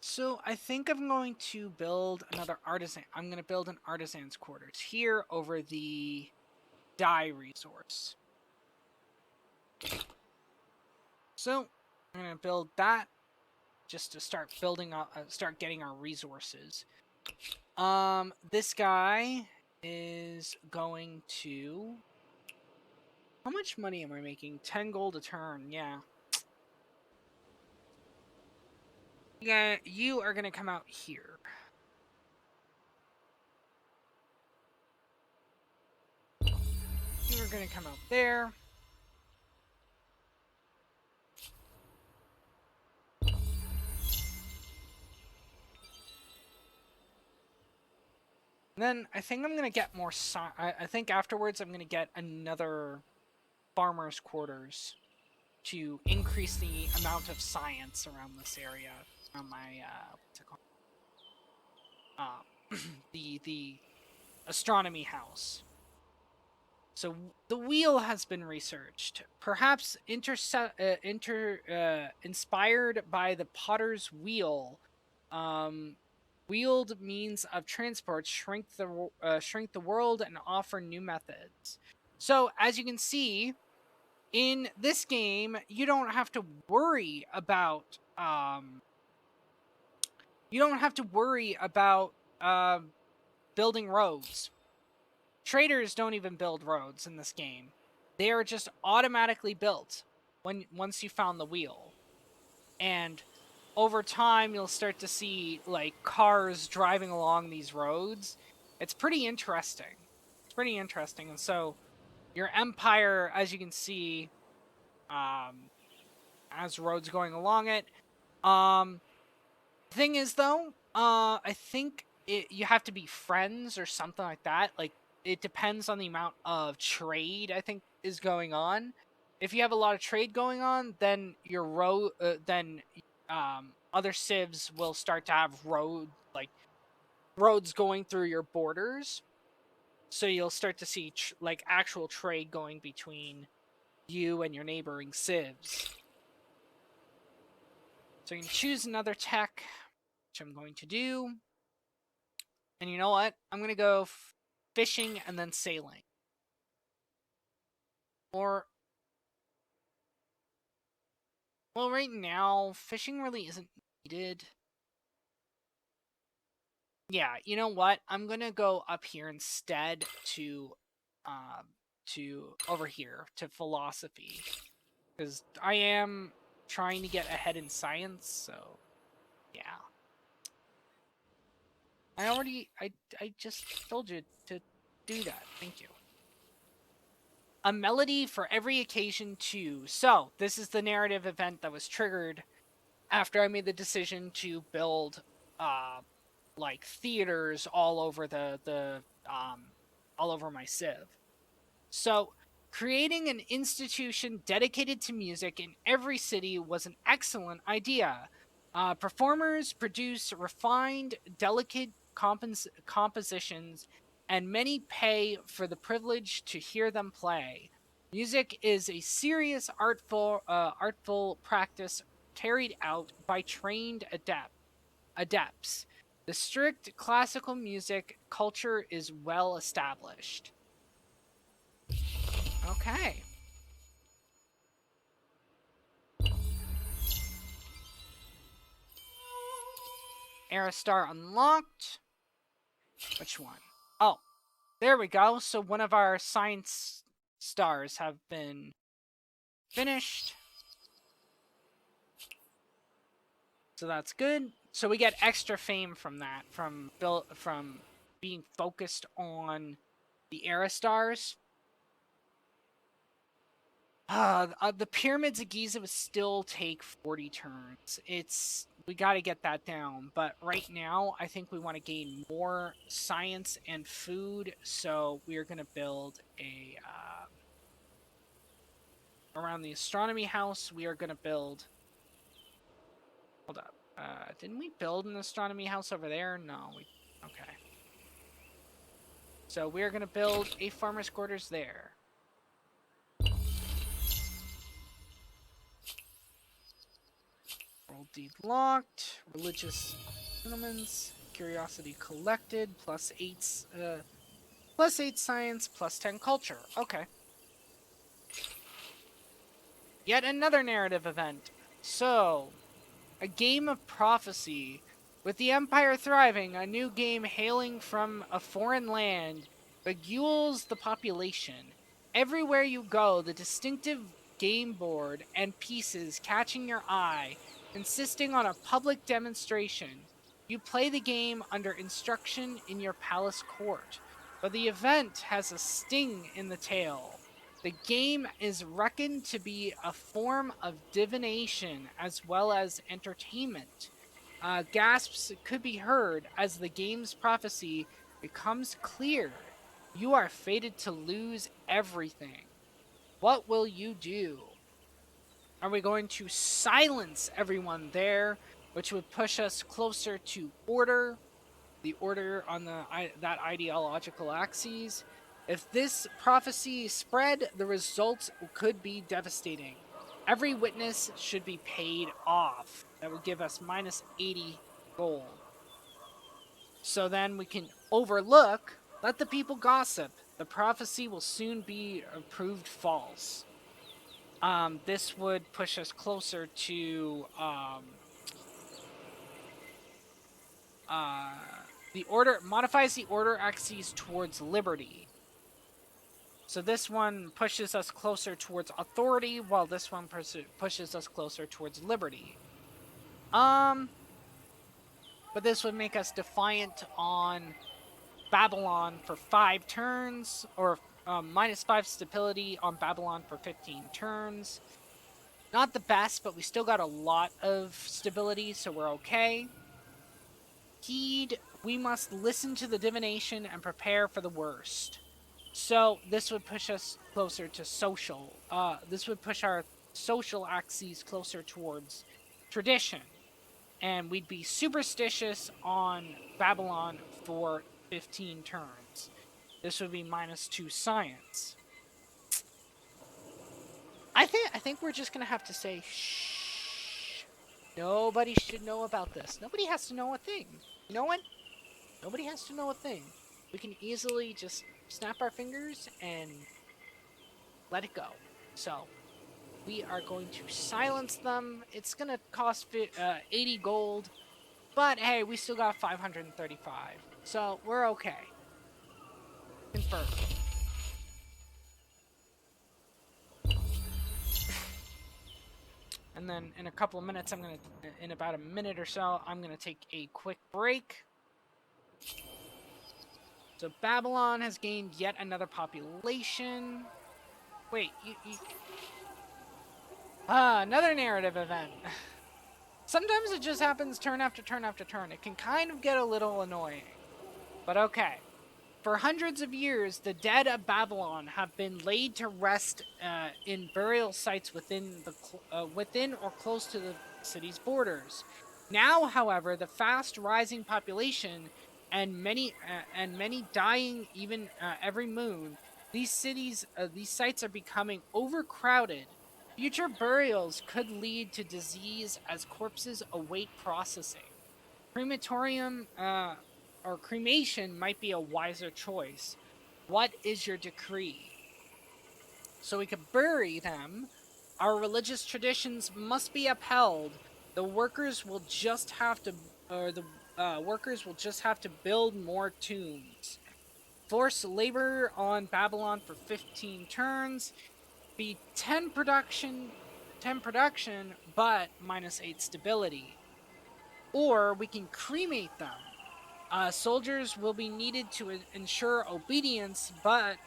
So I think I'm going to build another artisan. I'm going to build an artisan's quarters here over the dye resource. So I'm going to build that just to start building up, start getting our resources. This guy is going to. How much money am I making? 10 gold a turn. Yeah. Yeah, you are going to come out here. You are going to come out there. Then I think I'm going to get more. I think afterwards I'm going to get another farmer's quarters to increase the amount of science around this area. On my what's it called? The astronomy house. So the wheel has been researched, perhaps inspired by the potter's wheel. Wheeled means of transport shrink the world and offer new methods. So as you can see, in this game, you don't have to worry about building roads. Traders don't even build roads in this game. They are just automatically built once you found the wheel. And over time you'll start to see like cars driving along these roads. It's pretty interesting. And so your empire, as you can see, has roads going along it. Thing is though, I think you have to be friends or something like that. Like it depends on the amount of trade I think is going on. If you have a lot of trade going on, then your other civs will start to have roads going through your borders. So you'll start to see like actual trade going between you and your neighboring civs. So you can choose another tech, which I'm going to do. And you know what? I'm going to go fishing and then sailing. Or, well, right now, fishing really isn't needed. Yeah, you know what? I'm going to go up here instead to over here, to philosophy. Because I am trying to get ahead in science, so yeah. I just told you to do that. Thank you. A melody for every occasion too. So, this is the narrative event that was triggered after I made the decision to build like theaters all over all over my civ. So, creating an institution dedicated to music in every city was an excellent idea. Performers produce refined, delicate compositions, and many pay for the privilege to hear them play. Music is a serious artful practice carried out by trained adepts. The strict classical music culture is well established. Okay. Era star unlocked. Which one? Oh, there we go. So one of our science stars have been finished. So that's good. So we get extra fame from that, from being focused on the era stars. The pyramids of Giza would still take 40 turns. We got to get that down, but right now I think we want to gain more science and food, so we are going to build a around the astronomy house. We are going to build. Hold up. Didn't we build an astronomy house over there? No, we. Okay. So we are going to build a farmer's quarters there. World deed locked. Religious sentiments. Curiosity collected. Plus 8 science. Plus 10 culture. Okay. Yet another narrative event. So, a game of prophecy. With the Empire thriving, a new game hailing from a foreign land beguiles the population. Everywhere you go, the distinctive game board and pieces catching your eye, insisting on a public demonstration. You play the game under instruction in your palace court, but the event has a sting in the tail. The game is reckoned to be a form of divination as well as entertainment. Gasps could be heard as the game's prophecy becomes clear. You are fated to lose everything. What will you do? Are we going to silence everyone there, which would push us closer to order? The order on that ideological axis. If this prophecy spread, the results could be devastating. Every witness should be paid off. That would give us minus 80 gold. So then we can overlook, let the people gossip. The prophecy will soon be proved false. This would push us closer to the order modifies the order axes towards liberty. So this one pushes us closer towards authority, while this one pushes us closer towards liberty. But this would make us defiant on Babylon for 5 turns, or minus 5 stability on Babylon for 15 turns. Not the best, but we still got a lot of stability, so we're okay. Heed, we must listen to the divination and prepare for the worst. So this would push us closer to social. This would push our social axes closer towards tradition. And we'd be superstitious on Babylon for 15 turns. This would be minus 2 science. I think we're just gonna have to say shh. Nobody should know about this. Nobody has to know a thing. You know what? Nobody has to know a thing. We can easily just snap our fingers and let it go. So we are going to silence them. It's gonna cost 80 gold, but hey, we still got 535, so we're okay. Confirm. And then in a couple of minutes, in about a minute or so, I'm gonna take a quick break. So Babylon has gained yet another population. Wait, another narrative event. Sometimes it just happens turn after turn after turn. It can kind of get a little annoying. But okay. For hundreds of years, the dead of Babylon have been laid to rest in burial sites within or close to the city's borders. Now, however, the fast rising population and many dying even every moon, these sites are becoming overcrowded. Future burials could lead to disease as corpses await processing. Crematorium or cremation might be a wiser choice. What is your decree? So we could bury them. Our religious traditions must be upheld. The workers will just have to, build more tombs. Force labor on Babylon for 15 turns. Be 10 production, but -8 stability. Or we can cremate them. Soldiers will be needed to ensure obedience, but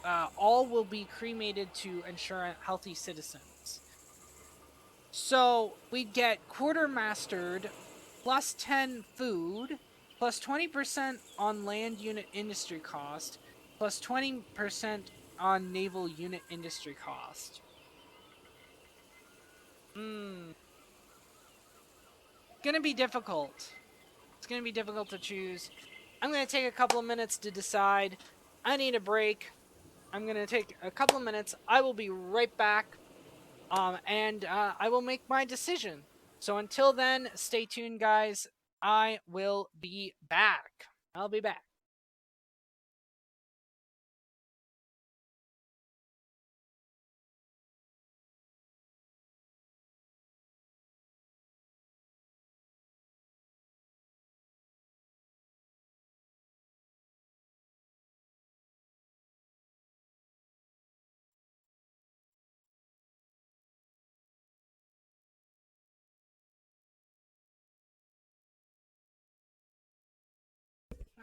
all will be cremated to ensure healthy citizens. So we'd get quartermastered, plus 10 food, plus 20% on land unit industry cost, plus 20% on naval unit industry cost. Gonna be difficult. It's gonna be difficult to choose. I'm gonna take a couple of minutes to decide. I need a break. I'm going to take a couple of minutes. I will be right back, and I will make my decision. So until then, stay tuned, guys. I will be back. I'll be back.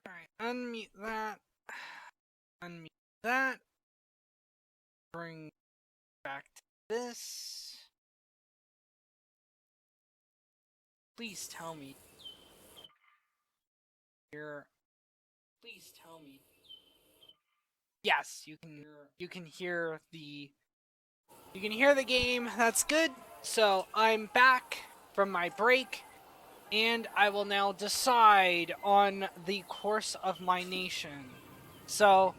Alright, unmute that. Unmute that. Bring back to this. Please tell me. Here. Please tell me. Yes, you can hear the game. That's good. So I'm back from my break, and I will now decide on the course of my nation. So,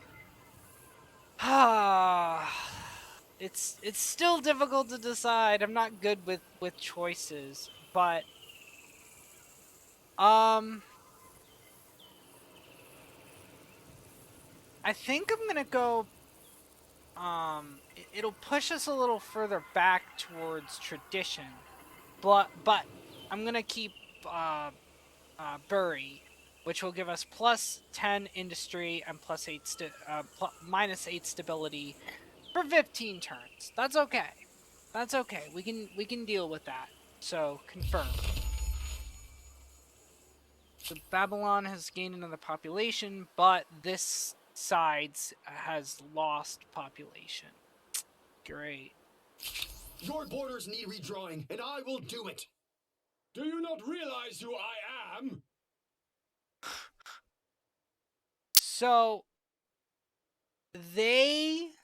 it's still difficult to decide. I'm not good with choices, but I think I'm gonna go. It'll push us a little further back towards tradition, but I'm gonna keep bury, which will give us plus 10 industry and -8 stability for 15 turns. That's okay. That's okay. We can deal with that. So confirm. So Babylon has gained another population, but this side has lost population. Great. Your borders need redrawing, and I will do it. Do you not realize who I am? So they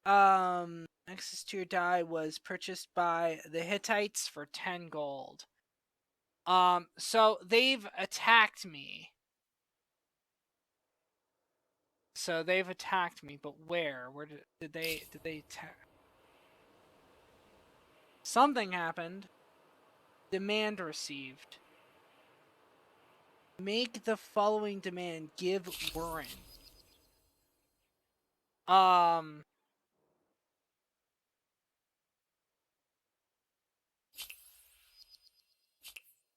access to your die was purchased by the Hittites for 10 gold. So they've attacked me. So they've attacked me, but where? Where did they attack? Something happened. Demand received. Make the following demand. Give Warren.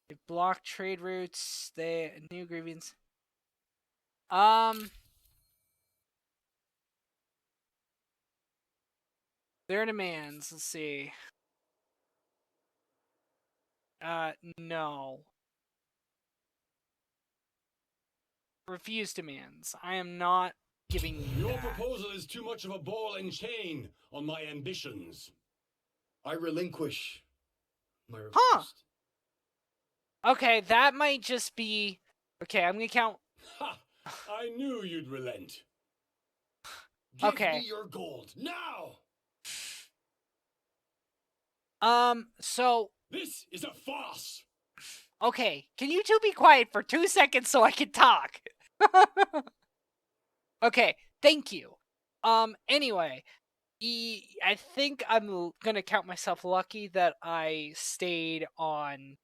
They block trade routes. They new grievance. Their demands. Let's see. No. Refuse demands. I am not giving you Your that. proposal is too much of a ball and chain on my ambitions. I relinquish my request. Huh. Okay, that might just be... Okay, I'm gonna count... Ha! I knew you'd relent. Give Okay. me your gold, now! So... This is a farce! Okay, can you two be quiet for 2 seconds so I can talk? Okay, thank you. Anyway, I think I'm gonna count myself lucky that I stayed on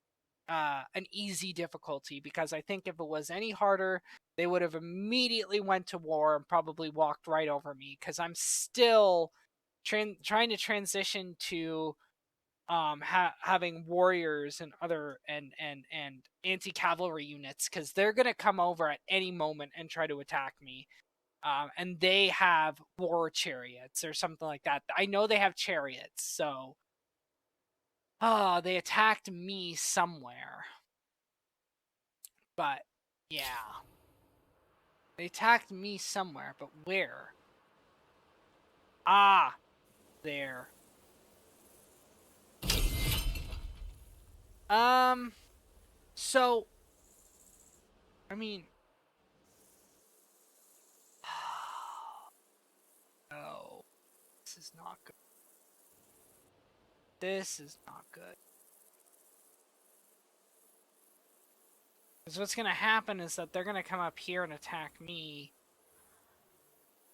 an easy difficulty, because I think if it was any harder, they would have immediately went to war and probably walked right over me, because I'm still trying to transition to having warriors and other and anti-cavalry units, because they're gonna come over at any moment and try to attack me. And they have war chariots or something like that. I know they have chariots, so they attacked me somewhere. But yeah, they attacked me somewhere, but where? Ah, there. So, I mean, oh, this is not good. This is not good. Because what's going to happen is that they're going to come up here and attack me.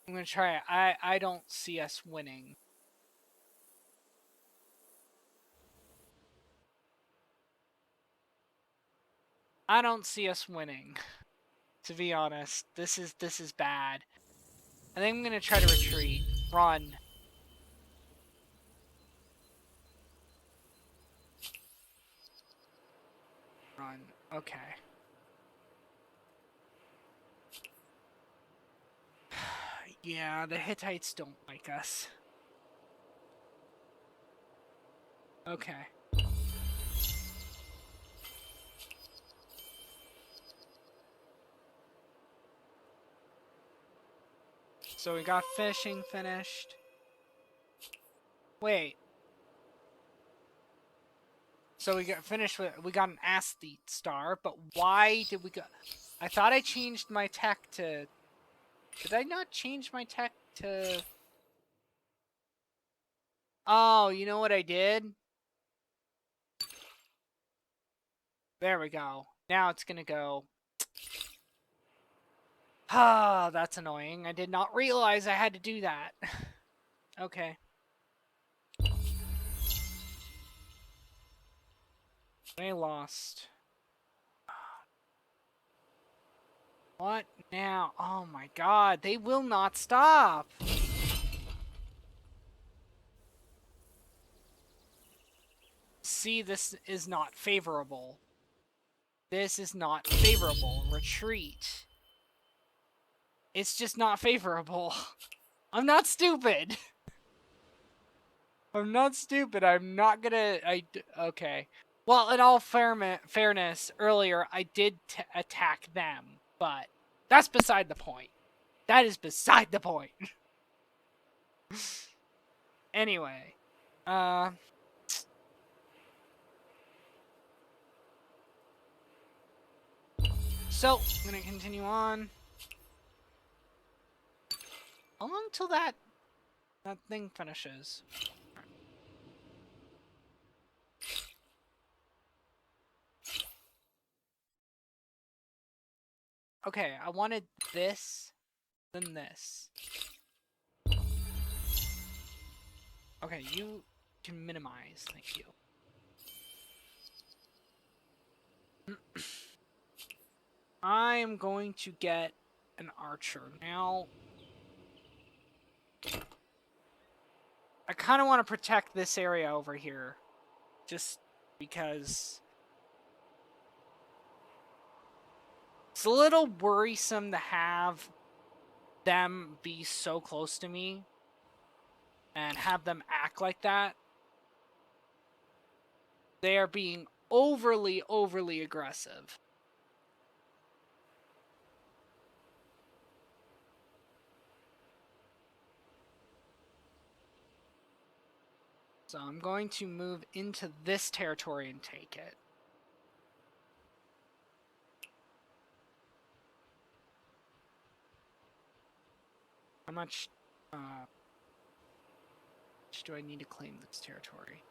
I'm going to try it. I don't see us winning. I don't see us winning. To be honest, this is bad. I think I'm going to try to retreat. Run. Run. Okay. Yeah, the Hittites don't like us. Okay. So we got fishing finished. Wait. So we got finished with, we got an aesthete star, but why did we go? I thought I changed my tech to, did I not change my tech to? Oh, you know what I did? There we go. Now it's gonna go. Ah, that's annoying. I did not realize I had to do that. Okay. They lost. What now? Oh my god, they will not stop. See, this is not favorable. This is not favorable. Retreat. It's just not favorable. I'm not stupid. I'm not stupid. I'm not gonna... Okay. Well, in all fairness, earlier I did attack them, but that's beside the point. That is beside the point. Anyway. So, I'm gonna continue on. How long till that thing finishes? Okay, I wanted this than this. Okay, you can minimize. Thank you. I am going to get an archer. Now, I kind of want to protect this area over here. Just because it's a little worrisome to have them be so close to me and have them act like that. They are being overly aggressive. So I'm going to move into this territory and take it. How much do I need to claim this territory?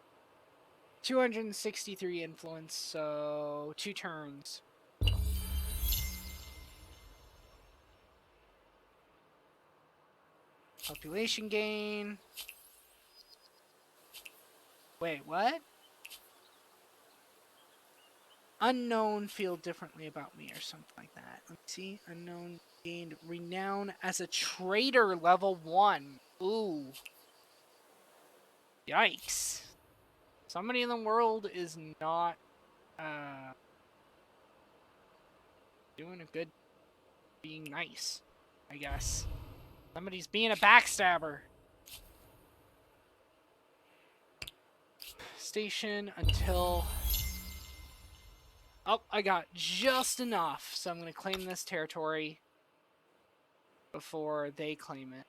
263 influence, so 2 turns. Population gain. Wait, what? Unknown feel differently about me or something like that. Let me see. Unknown gained renown as a trader level 1. Ooh. Yikes. Somebody in the world is not doing a good being nice, I guess. Somebody's being a backstabber. Station until... Oh, I got just enough, so I'm going to claim this territory before they claim it.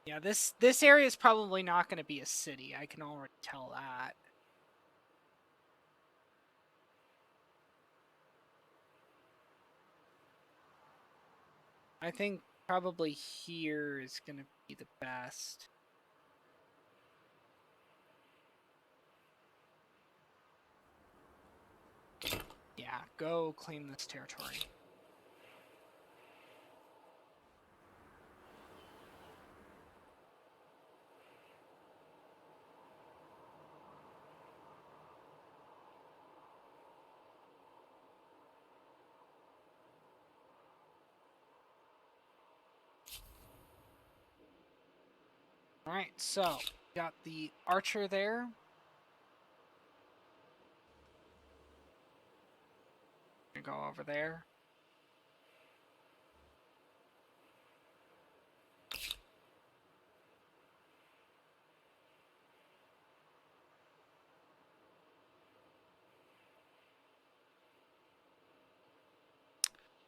Yeah, this area is probably not going to be a city. I can already tell that. I think probably here is going to be the best. Yeah, go claim this territory. Alright, so, got the archer there. Gonna go over there.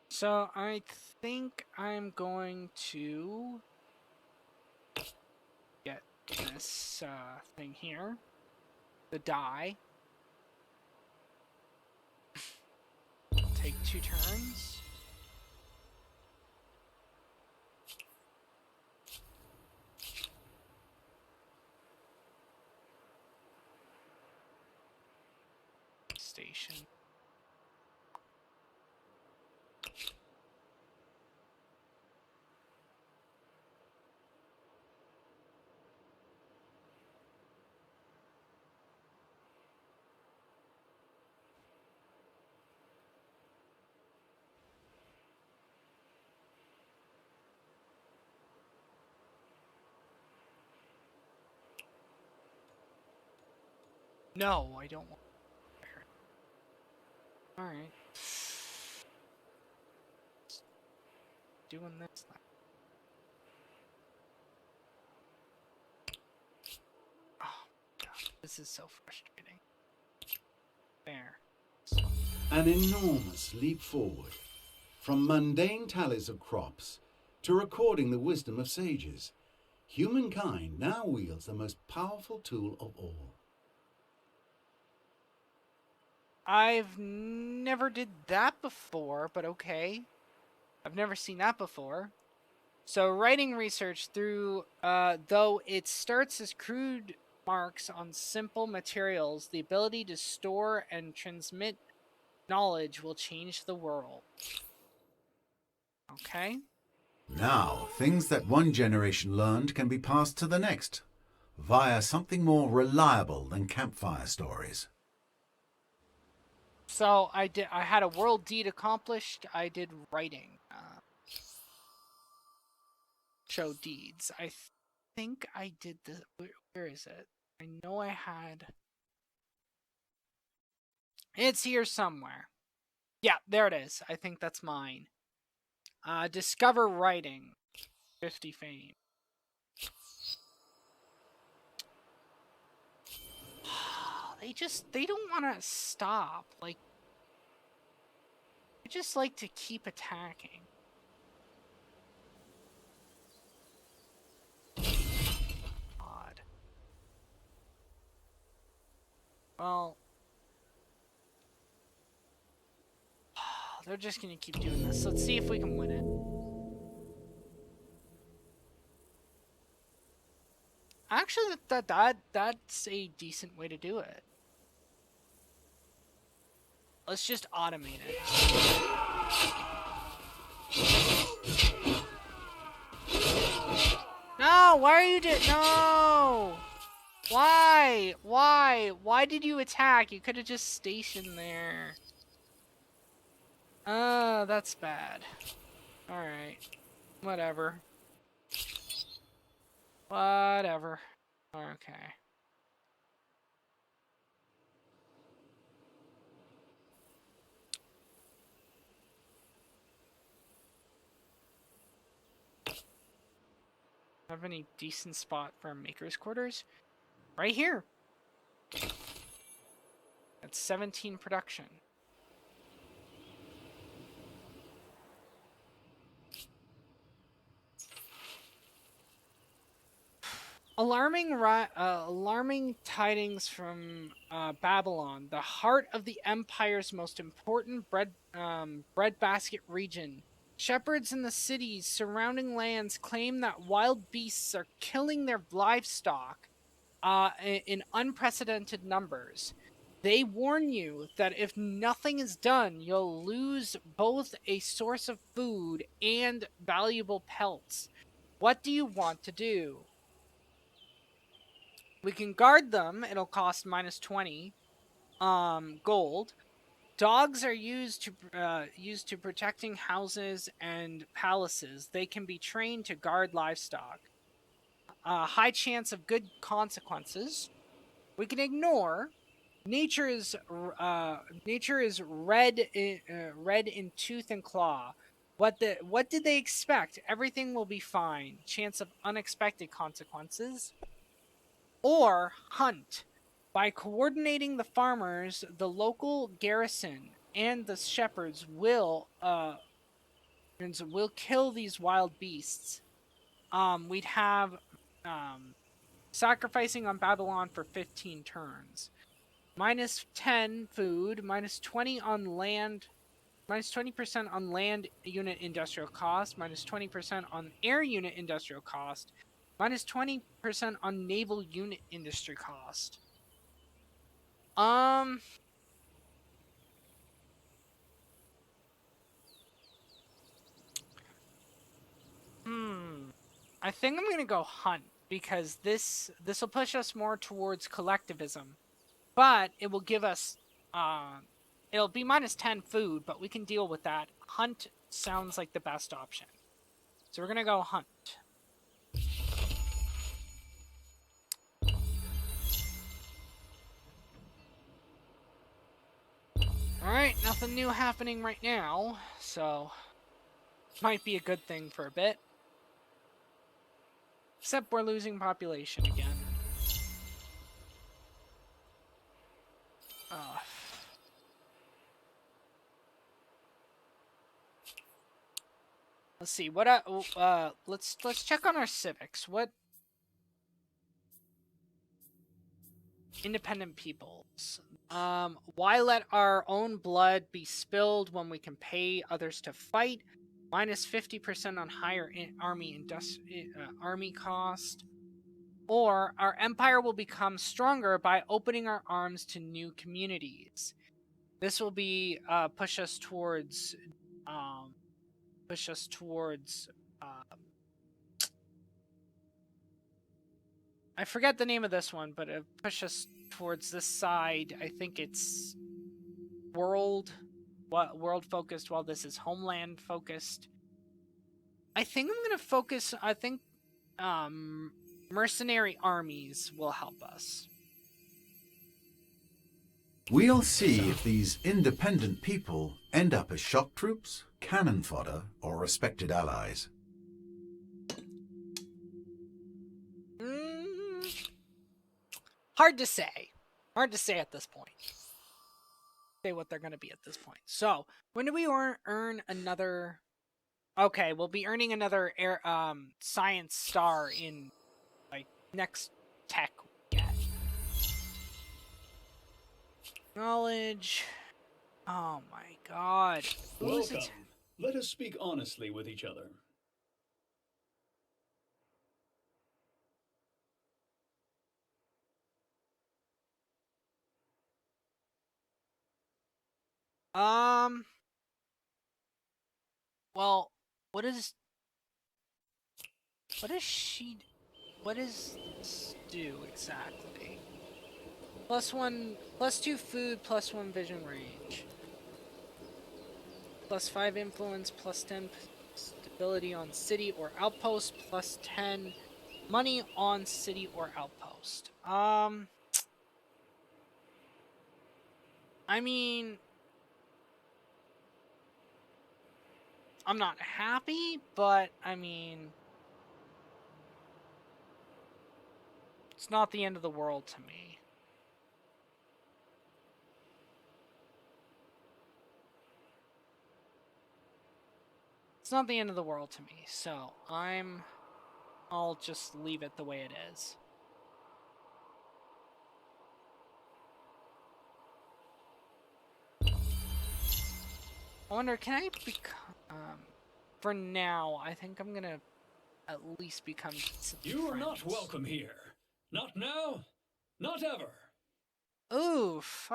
So, I think I'm going to get this thing here. The die. Take 2 turns. Station. No, I don't want to. Alright. Doing this now. Oh, God. This is so frustrating. There. An enormous leap forward, from mundane tallies of crops to recording the wisdom of sages. Humankind now wields the most powerful tool of all. I've never did that before, but okay. I've never seen that before. So writing research through, though it starts as crude marks on simple materials, the ability to store and transmit knowledge will change the world. Okay. Now, things that one generation learned can be passed to the next, via something more reliable than campfire stories. So I had a world deed accomplished. I did writing. Show deeds. I think I did the. Where is it? I know I had. It's here somewhere. Yeah, there it is. I think that's mine. Discover writing. 50 fame. They don't want to stop. Like, they just like to keep attacking. Odd. Well, they're just gonna keep doing this. Let's see if we can win it. Actually, that's a decent way to do it. Let's just automate it. No, why are you no? Why? Why did you attack? You could have just stationed there. That's bad. Alright. Whatever. Whatever. Okay. Have any decent spot for maker's quarters? Right here. That's 17 production. Alarming tidings from Babylon, the heart of the empire's most important breadbasket region. Shepherds in the cities surrounding lands claim that wild beasts are killing their livestock in unprecedented numbers. They warn you that if nothing is done, you'll lose both a source of food and valuable pelts. What do you want to do? We can guard them. It'll cost minus 20 gold. Dogs are used to protecting houses and palaces. They can be trained to guard livestock. High chance of good consequences. We can ignore. Nature is red in tooth and claw. What did they expect? Everything will be fine. Chance of unexpected consequences. Or hunt. By coordinating the farmers, the local garrison and the shepherds will kill these wild beasts. We'd have sacrificing on Babylon for 15 turns. Minus 10 food, minus 20 on land, minus 20% on land unit industrial cost, minus 20% on air unit industrial cost, minus 20% on naval unit industry cost. I think I'm gonna go hunt because this will push us more towards collectivism, but it will give us it'll be minus 10 food, but we can deal with that. Hunt sounds like the best option, so we're gonna go hunt. Alright, nothing new happening right now, so might be a good thing for a bit. Except we're losing population again. Let's see. What? Let's check on our civics. What? Independent peoples. Why let our own blood be spilled when we can pay others to fight? Minus 50% on higher army cost. Or our empire will become stronger by opening our arms to new communities. This will be push us towards um, I forget the name of this one, but push us towards this side. I think it's world focused, while this is homeland focused. I think I'm gonna focus. I think mercenary armies will help us. We'll see if these independent people end up as shock troops, cannon fodder, or respected allies. Hard to say. Hard to say at this point. Say what they're going to be at this point. So, when do we earn another... Okay, we'll be earning another science star in, like, next tech we get. Knowledge. Oh my god. Welcome. Let us speak honestly with each other. Well, what does this do exactly? +2 food, +1 vision range. +5 influence, +10 stability on city or outpost, +10 money on city or outpost. I mean, I'm not happy, but I mean, it's not the end of the world to me. It's not the end of the world to me, so I'll just leave it the way it is. I wonder, can I become... for now, I think I'm gonna at least become some You are friends. not welcome here. Not now, not ever. Oof,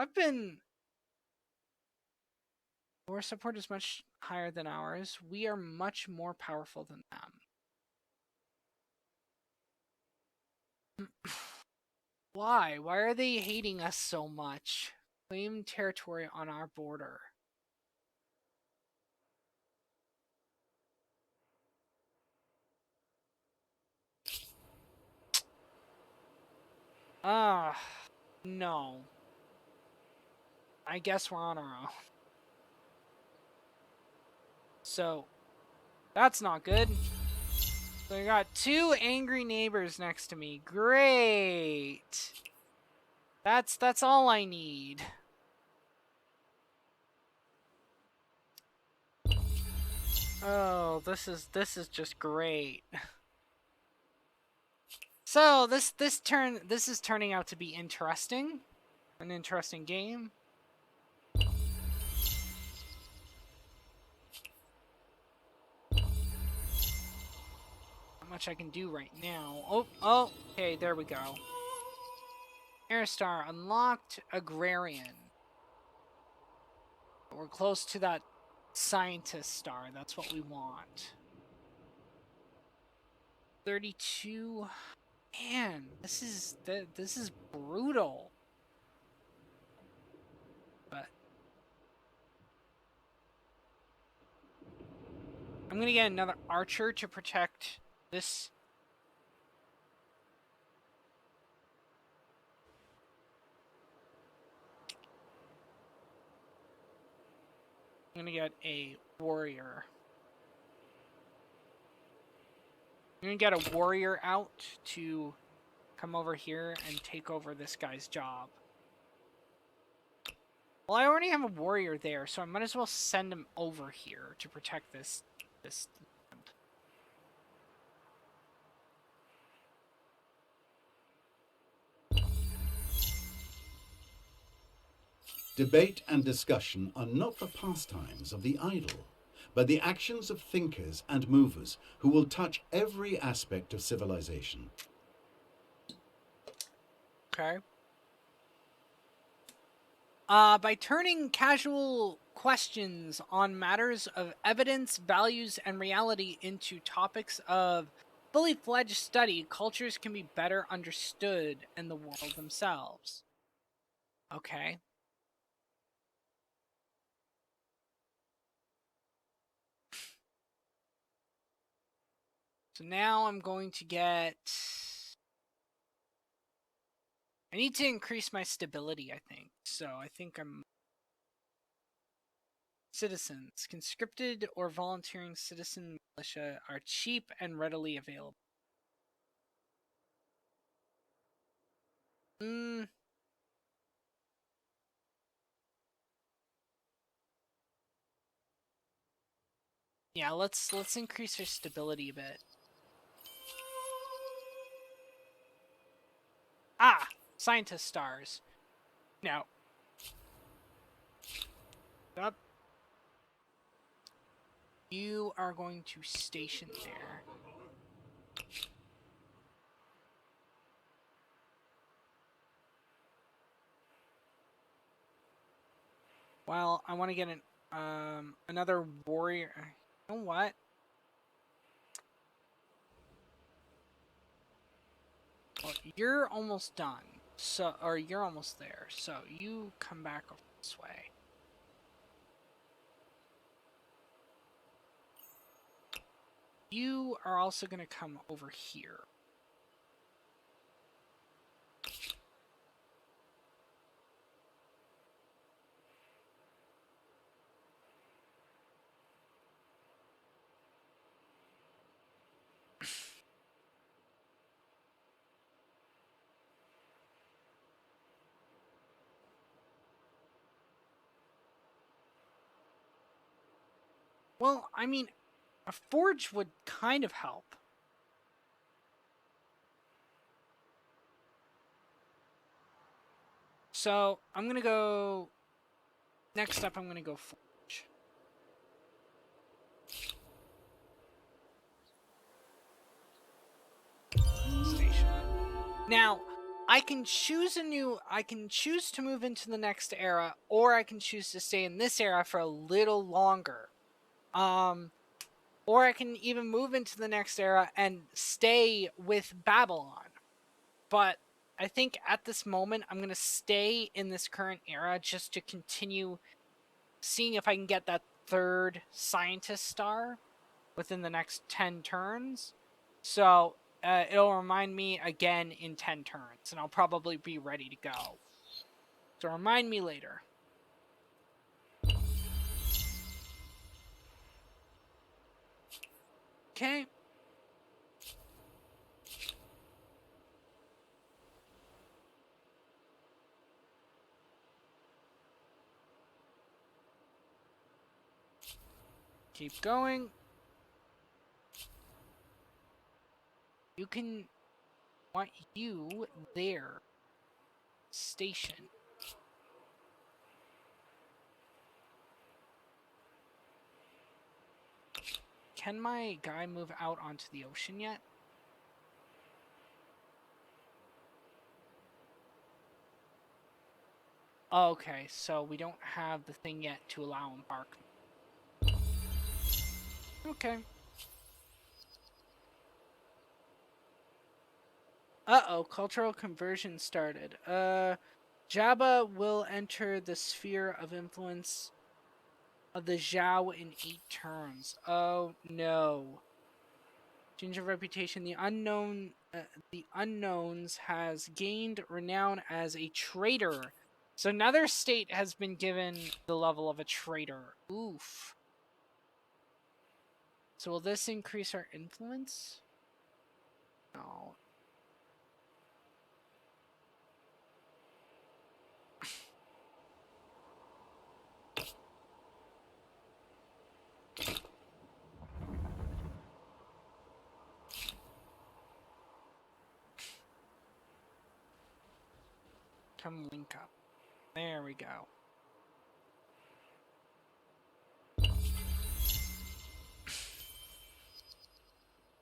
Your support is much higher than ours. We are much more powerful than them. Why? Why are they hating us so much? Claim territory on our border. No. I guess we're on our own. So, that's not good. So I got 2 angry neighbors next to me. Great. That's all I need. Oh, this is just great. So this is turning out to be interesting. An interesting game. Not much I can do right now. Oh, okay, there we go. Airstar unlocked. Agrarian. We're close to that scientist star. That's what we want. 32. Man, this is brutal. But I'm gonna get another archer to protect this. I'm gonna get a warrior. I'm gonna get a warrior out to come over here and take over this guy's job. Well, I already have a warrior there, so I might as well send him over here to protect this land. Debate and discussion are not the pastimes of the idle, but the actions of thinkers and movers who will touch every aspect of civilization. Okay. By turning casual questions on matters of evidence, values, and reality into topics of fully fledged study, cultures can be better understood and the world themselves. Okay. So now I'm going to get... I need to increase my stability, I think. So I think I'm... Citizens. Conscripted or volunteering citizen militia are cheap and readily available. Yeah, let's increase our stability a bit. Ah! Scientist stars. Now. Up. You are going to station there. Well, I want to get another warrior. You know what? Well, you're almost done. So, or you're almost there. So you come back over this way. You are also going to come over here. Well, I mean, a forge would kind of help. So, I'm going to go... Next up, I'm going to go forge. Station. Now, I can choose to move into the next era, or I can choose to stay in this era for a little longer. Or I can even move into the next era and stay with Babylon. But I think at this moment, I'm going to stay in this current era just to continue seeing if I can get that third scientist star within the next 10 turns. So it'll remind me again in 10 turns, and I'll probably be ready to go. So remind me later. Okay. Keep going. You can want you there. Station. Can my guy move out onto the ocean yet? Okay, so we don't have the thing yet to allow embarkment. Okay. Uh-oh, cultural conversion started. Jabba will enter the sphere of influence of the Zhao in 8 turns. Oh, no. Change of reputation. The unknowns has gained renown as a traitor. So another state has been given the level of a traitor. Oof. So will this increase our influence? No. Come link up. There we go.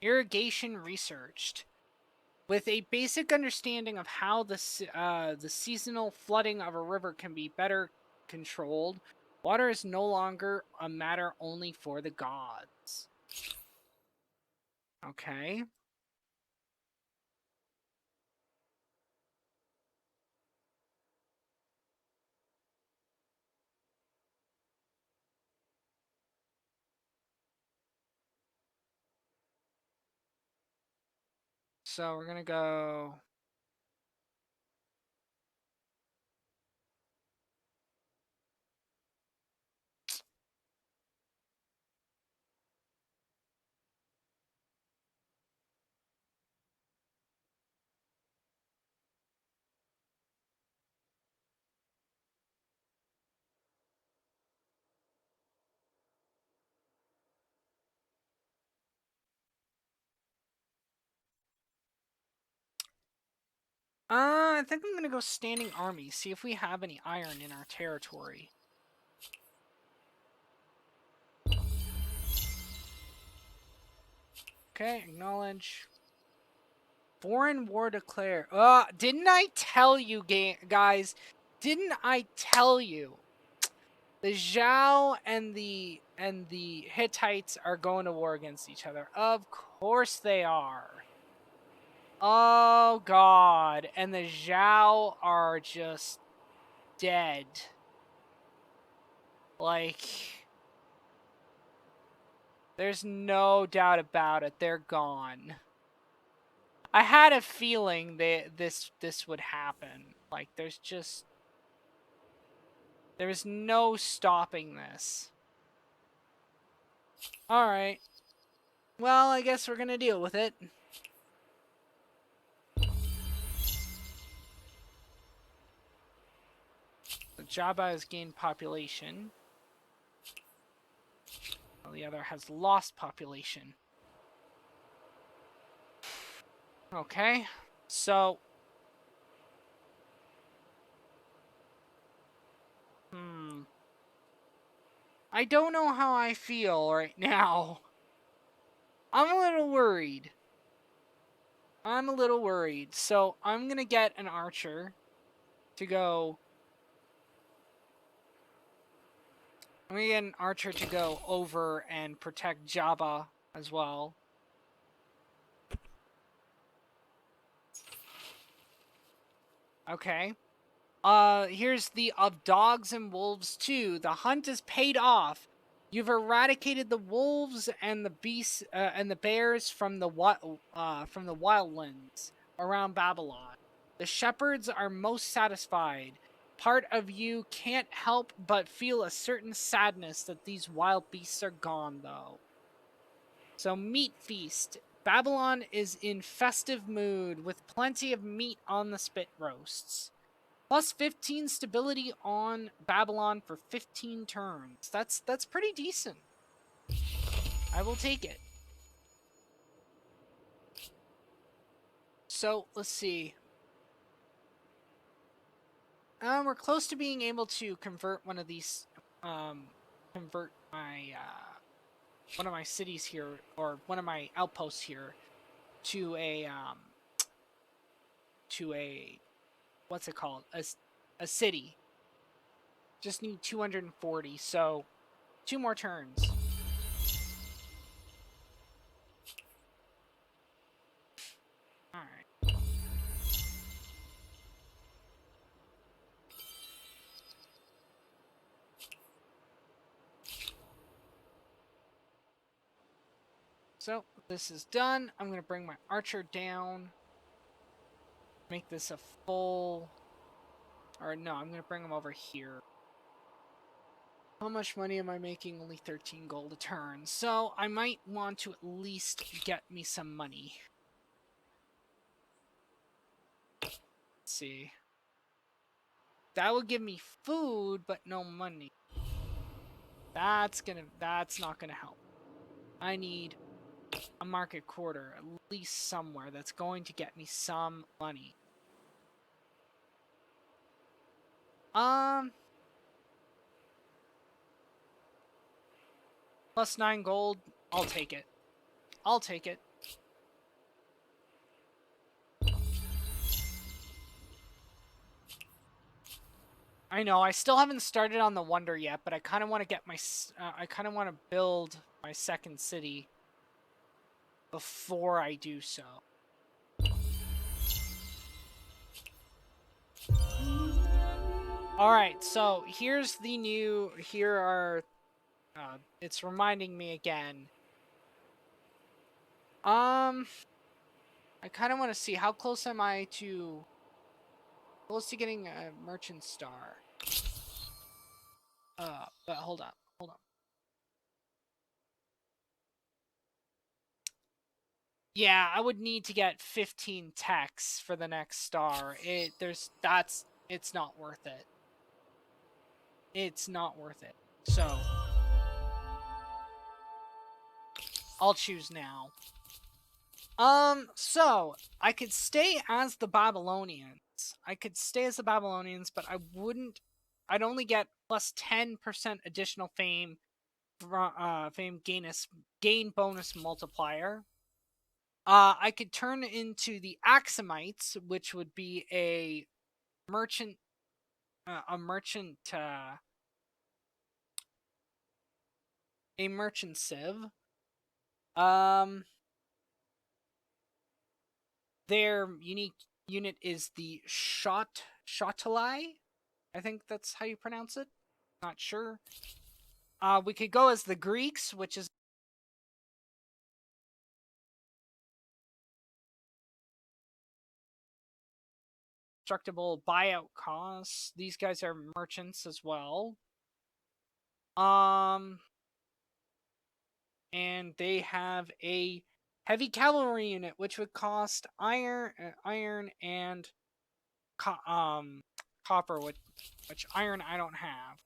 Irrigation researched. With a basic understanding of how the seasonal flooding of a river can be better controlled, water is no longer a matter only for the gods. Okay. So we're gonna go. I think I'm gonna go standing army. See if we have any iron in our territory. Okay, acknowledge. Foreign war declared. Didn't I tell you, guys? Didn't I tell you? The Zhao and the Hittites are going to war against each other. Of course they are. Oh god, and the Zhao are just dead. Like, there's no doubt about it. They're gone. I had a feeling that this would happen. Like, there's no stopping this. Alright. Well, I guess we're gonna deal with it. So Jabba has gained population. While the other has lost population. Okay. So... I don't know how I feel right now. I'm a little worried. So I'm gonna get an archer to go... I'm gonna get an archer to go over and protect Jabba as well. Okay. Here's the of dogs and wolves too. The hunt is paid off. You've eradicated the wolves and the beasts and the bears from the wildlands around Babylon. The shepherds are most satisfied. Part of you can't help but feel a certain sadness that these wild beasts are gone, though. So, meat feast. Babylon is in festive mood with plenty of meat on the spit roasts. Plus 15 stability on Babylon for 15 turns. That's pretty decent. I will take it. So, let's see. We're close to being able to convert one of these, convert my, one of my cities here, or one of my outposts here, to a, what's it called? A city. Just need 240, so 2 more turns. Alright. So, this is done. I'm going to bring my archer down. Make this a full... Or no, I'm going to bring him over here. How much money am I making? Only 13 gold a turn. So, I might want to at least get me some money. Let's see. That would give me food, but no money. That's not gonna help. I need a market quarter, at least somewhere that's going to get me some money. Plus 9 gold, I'll take it. I'll take it. I know, I still haven't started on the Wonder yet, but I kind of want to get my... I kind of want to build my second city before I do so. Alright, so here's the new... Here are... it's reminding me again. I kind of want to see how close am I to... Close to getting a merchant star. But hold on. Yeah, I would need to get 15 techs for the next star. It's not worth it. It's not worth it. So I'll choose now. So I could stay as the Babylonians. But I'd only get plus 10% additional fame gain bonus multiplier. I could turn into the Axamites, which would be a merchant civ. Their unique unit is the Shotalai. I think that's how you pronounce it. Not sure. We could go as the Greeks, which is destructible buyout costs. These guys are merchants as well. And they have a heavy cavalry unit, which would cost iron and copper, which iron I don't have.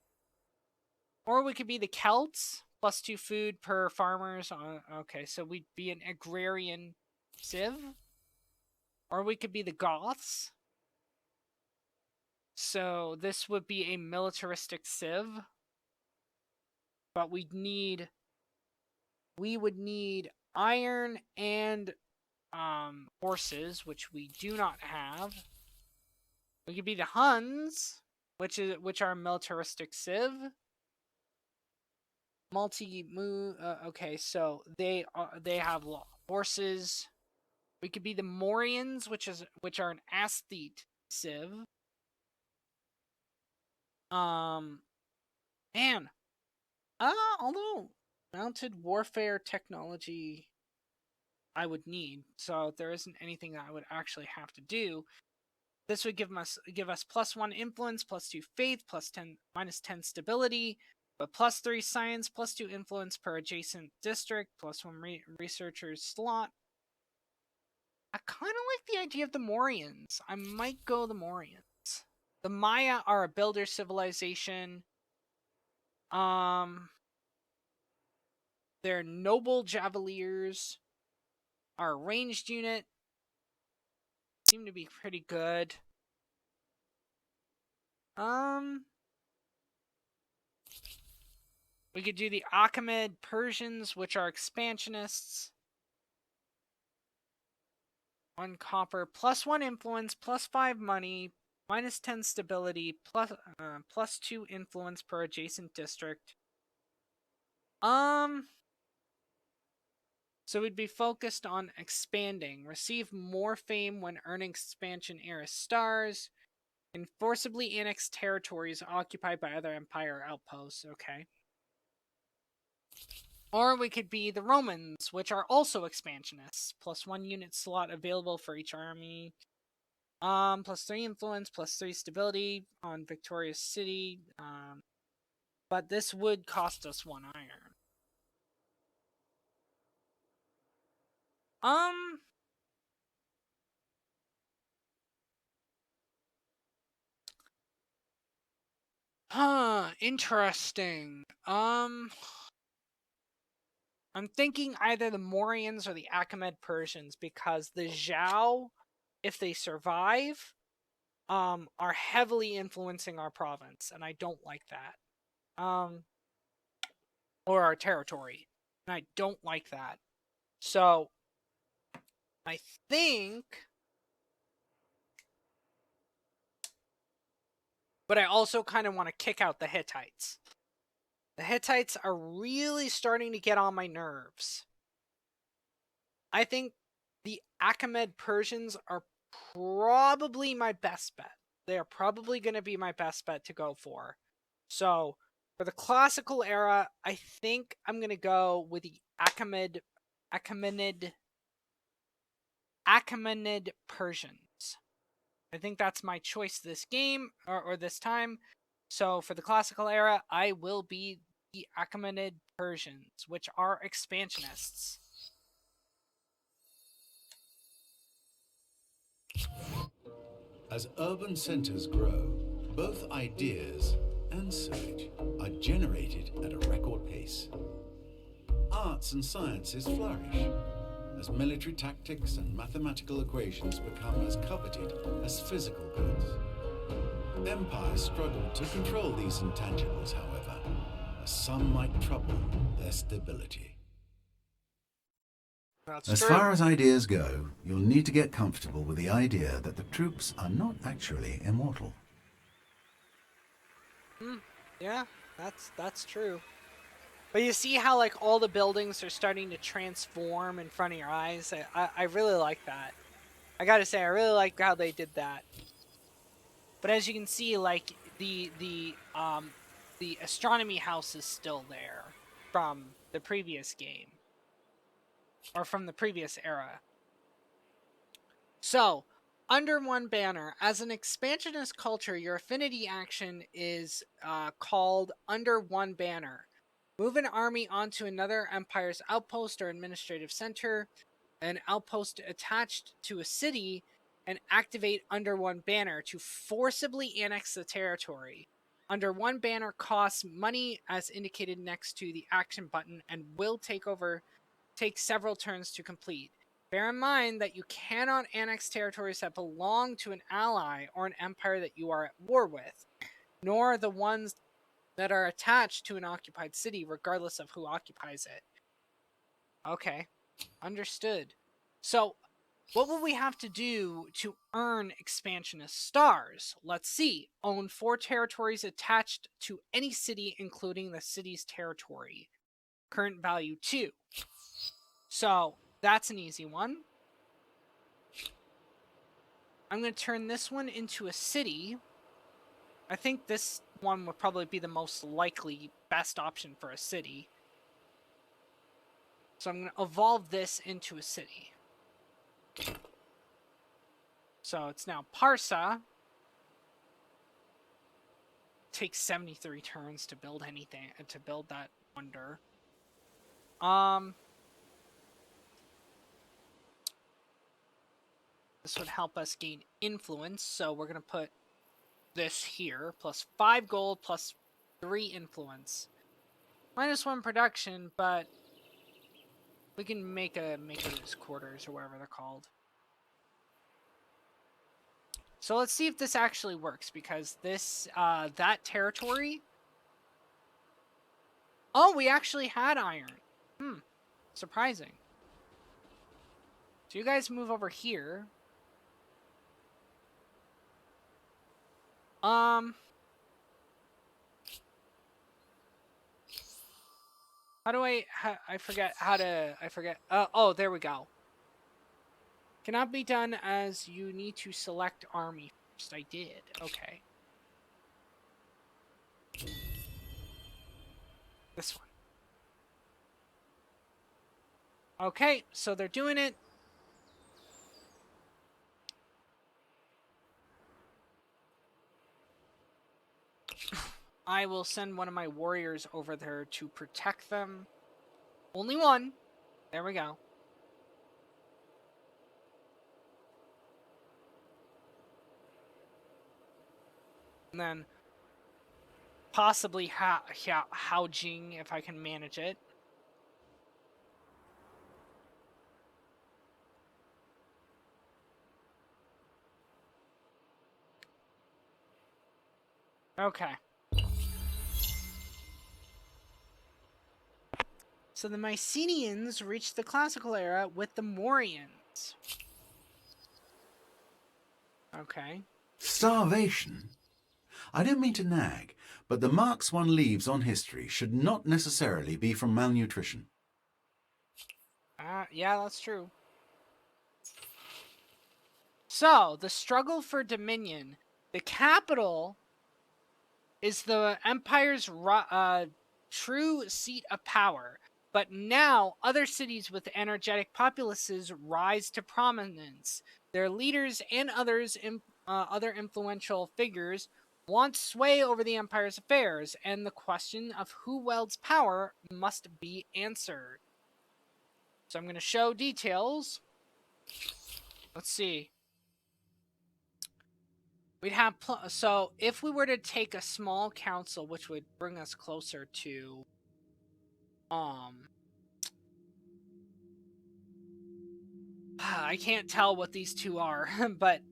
Or we could be the Celts, plus 2 food per farmers. Okay, so we'd be an agrarian civ. Or we could be the Goths. So this would be a militaristic civ. But we would need iron and horses, which we do not have. We could be the Huns, which are a militaristic civ. Okay, so they have horses. We could be the Morians, which are an aesthete civ. Man, although mounted warfare technology I would need, so there isn't anything that I would actually have to do. This would give us +1 influence, +2 faith, -10 stability, but +3 science, +2 influence per adjacent district, +1 researcher's slot. I kind of like the idea of the Morians. I might go the Morians. The Maya are a builder civilization. Their noble javeliers are a ranged unit. Seem to be pretty good. We could do the Achaemenid Persians, which are expansionists. 1 copper, +1 influence, +5 money, -10 stability, +2 influence per adjacent district. So we'd be focused on expanding. Receive more fame when earning expansion era stars. And forcibly annex territories occupied by other empire outposts. Okay. Or we could be the Romans, which are also expansionists. +1 unit slot available for each army. +3 influence, +3 stability on Victoria's City. But this would cost us 1 iron. Interesting. I'm thinking either the Morians or the Achaemenid Persians, because the Zhao, if they survive, are heavily influencing our province, and I don't like that. Or our territory, and I don't like that. So, I think but I also kind of want to kick out the Hittites. The Hittites are really starting to get on my nerves. I think the Achaemenid Persians are probably my best bet. They are probably going to be my best bet to go for. So, for the classical era, I think I'm going to go with the Achaemenid Persians. I think that's my choice this game, or this time. So, for the classical era, I will be the Achaemenid Persians, which are expansionists. As urban centers grow, both ideas and sewage are generated at a record pace. Arts and sciences flourish as military tactics and mathematical equations become as coveted as physical goods. Empires struggle to control these intangibles, however, as some might trouble their stability. That's As true. far as ideas go, you'll need to get comfortable with the idea that the troops are not actually immortal. Yeah, that's true. But you see how like all the buildings are starting to transform in front of your eyes? I really like that. I gotta say, I really like how they did that. But as you can see, like the astronomy house is still there from the previous game. Or from the previous era. So, under one banner, as an expansionist culture, your affinity action is called Under One Banner. Move an army onto another empire's outpost or administrative center, an outpost attached to a city, and activate Under One Banner to forcibly annex the territory. Under One Banner costs money as indicated next to the action button and will take several turns to complete. Bear in mind that you cannot annex territories that belong to an ally or an empire that you are at war with, nor the ones that are attached to an occupied city, regardless of who occupies it. Okay, understood. So, what will we have to do to earn expansionist stars? Let's see. Own 4 territories attached to any city, including the city's territory. Current value 2. So, that's an easy one. I'm going to turn this one into a city. I think this one would probably be the most likely best option for a city. So I'm going to evolve this into a city. So it's now Parsa. Takes 73 turns to build anything, to build that wonder. This would help us gain influence, so we're going to put this here, plus 5 gold, plus 3 influence. -1 production, but we can make his quarters or whatever they're called. So let's see if this actually works, because this, that territory... Oh, we actually had iron. Surprising. So you guys move over here. How do I forget how to, oh, there we go. Cannot be done as you need to select army first. I did. Okay. This one. Okay, so they're doing it. I will send one of my warriors over there to protect them. Only one. There we go. And then possibly Hao Jing if I can manage it. Okay. So the Mycenaeans reached the classical era with the Mauryans. Okay. Starvation? I don't mean to nag, but the marks one leaves on history should not necessarily be from malnutrition. Yeah, that's true. So, the struggle for dominion. The capital is the empire's true seat of power. But now, other cities with energetic populaces rise to prominence. Their leaders and other influential figures want sway over the empire's affairs, and the question of who wields power must be answered. So I'm going to show details. Let's see. We'd have so if we were to take a small council, which would bring us closer to I can't tell what these two are, but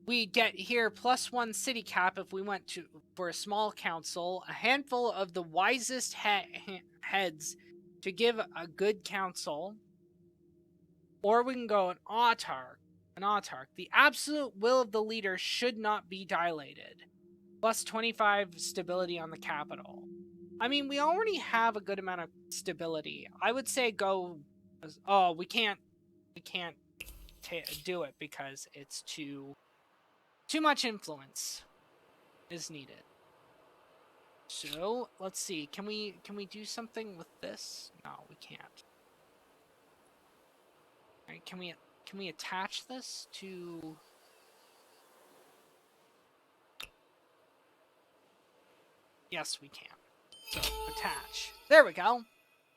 we get here +1 city cap if we went to for a small council, a handful of the wisest heads to give a good counsel, or we can go an autarch. The absolute will of the leader should not be dilated. +25 stability on the capital. I mean, we already have a good amount of stability. I would say go. Oh, we can't do it because it's too much influence is needed. So let's see. Can we do something with this? No, we can't. All right, can we attach this to? Yes, we can. So attach. There we go.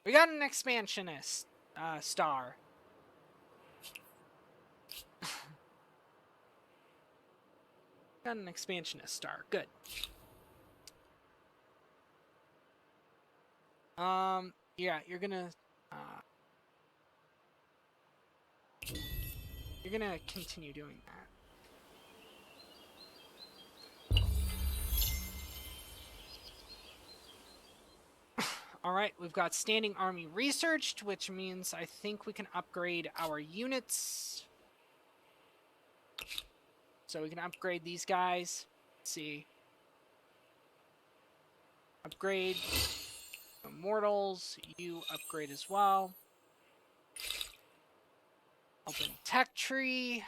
We got an expansionist star. Got an expansionist star. Good. Yeah, you're gonna continue doing that. Alright, we've got standing army researched, which means I think we can upgrade our units. So we can upgrade these guys. Let's see. Upgrade. Immortals, you upgrade as well. Open tech tree.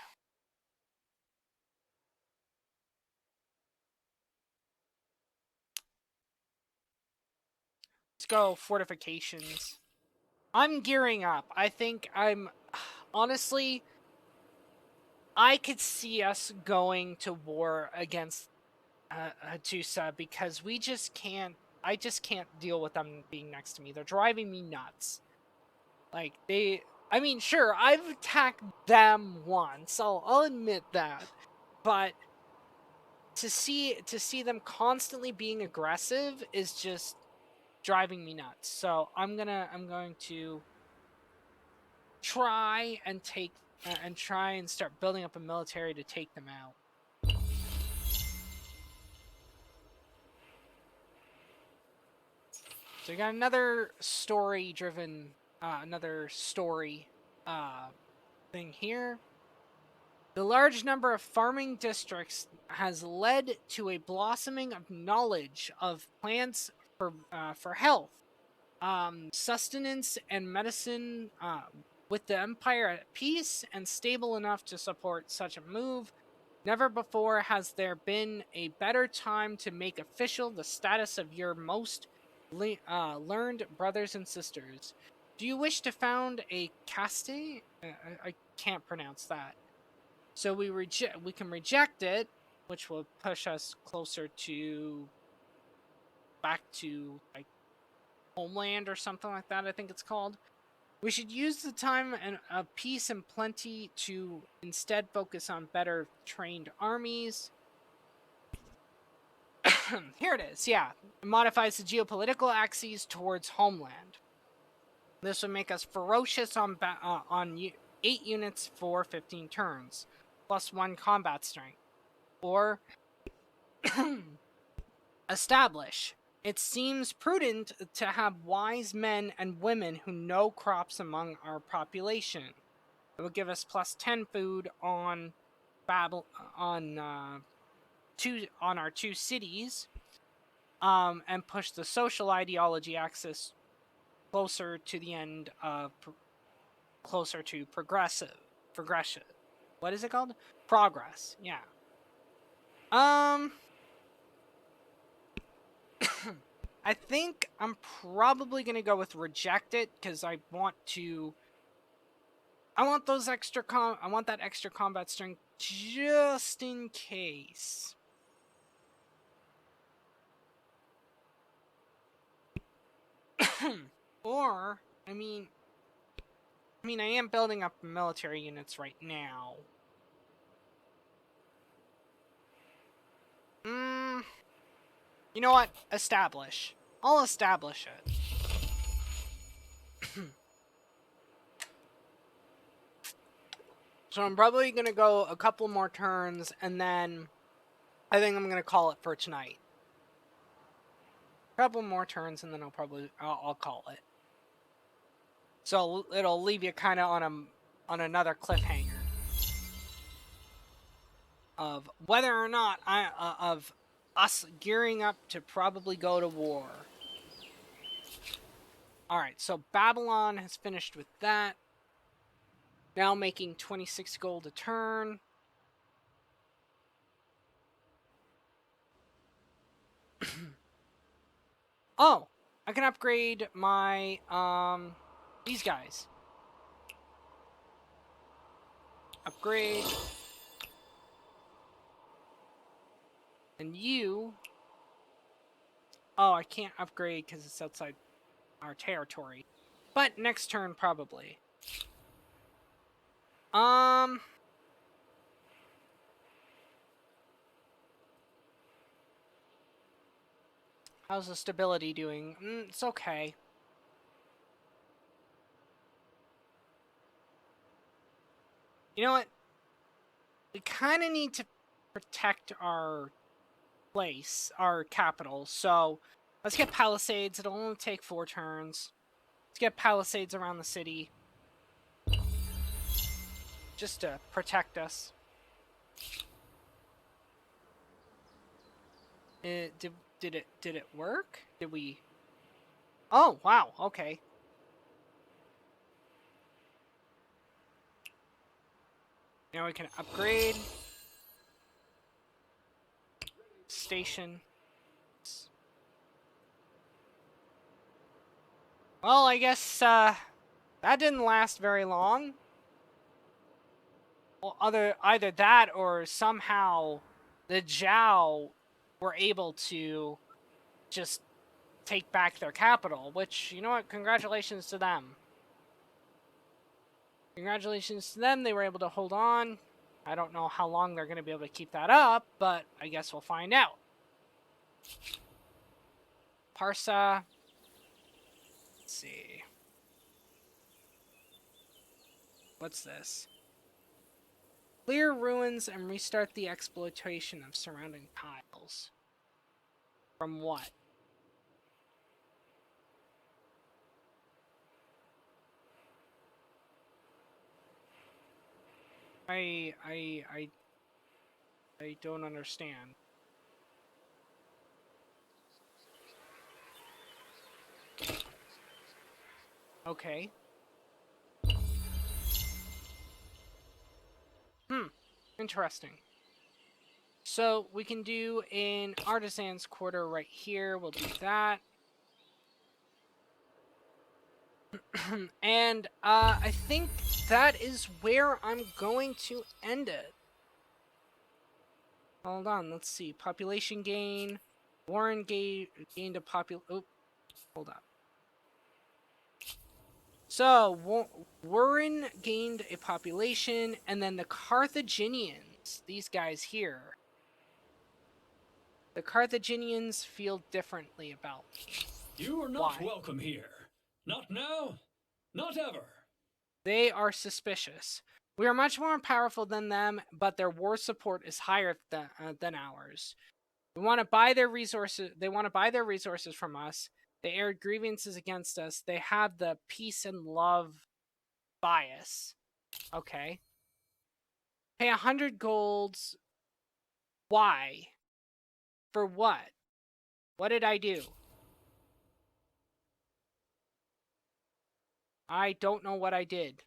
Let's go fortifications. I'm gearing up. I think honestly, I could see us going to war against Hatusa because we just can't. I just can't deal with them being next to me. They're driving me nuts. Like I mean, sure, I've attacked them once. I'll admit that, but to see them constantly being aggressive is just driving me nuts. So I'm going to try and start building up a military to take them out. So we got another story-driven, thing here. The large number of farming districts has led to a blossoming of knowledge of plants for health, sustenance, and medicine. With the empire at peace and stable enough to support such a move, never before has there been a better time to make official the status of your most learned brothers and sisters. Do you wish to found a caste? I can't pronounce that. So we can reject it, which will push us closer to back to like homeland or something like that, I think it's called. We should use the time of peace and plenty to instead focus on better trained armies. Here it is, yeah. It modifies the geopolitical axes towards homeland. This would make us ferocious on 8 units for 15 turns, +1 combat strength. Or establish. It seems prudent to have wise men and women who know crops among our population. It would give us +10 food on two cities, and push the social ideology axis closer to the end of closer to progression. What is it called? Progress. Yeah. I think I'm probably gonna go with reject it because I want those extra I want that extra combat strength just in case. Or, I mean, I am building up military units right now. You know what? Establish. I'll establish it. So I'm probably going to go a couple more turns, and then I think I'm going to call it for tonight. A couple more turns, and then I'll call it. So it'll leave you kind of on another cliffhanger of whether or not of us gearing up to probably go to war. Alright, so Babylon has finished with that. Now making 26 gold a turn. Oh, I can upgrade my, these guys. Upgrade. And you... Oh, I can't upgrade because it's outside our territory. But next turn, probably. How's the stability doing? It's okay. You know what? We kind of need to protect our place, our capital, so let's get palisades. It'll only take 4 turns. Let's get palisades around the city. Just to protect us. Did it work? Did we... Oh, wow, okay. Now we can upgrade. Station. Well, I guess, that didn't last very long. Well, either that or somehow the Zhao were able to just take back their capital, which, you know what, congratulations to them. Congratulations to them, they were able to hold on. I don't know how long they're going to be able to keep that up, but I guess we'll find out. Parsa. Let's see. What's this? Clear ruins and restart the exploitation of surrounding tiles. From what? I don't understand. Okay. Interesting. So we can do an artisan's quarter right here. We'll do that. And I think that is where I'm going to end it. Hold on, let's see. Population gain. Warren gained a Oh, hold up. So, Warren gained a population, and then the Carthaginians, these guys here. The Carthaginians feel differently about me. You are not Why? welcome here. Not now, not ever. They are suspicious. We are much more powerful than them, but their war support is higher than ours. We want to buy their resources. They want to buy their resources from us. They air grievances against us. They have the peace and love bias. Okay. Pay 100 golds. Why? For what? What did I do? I don't know what I did,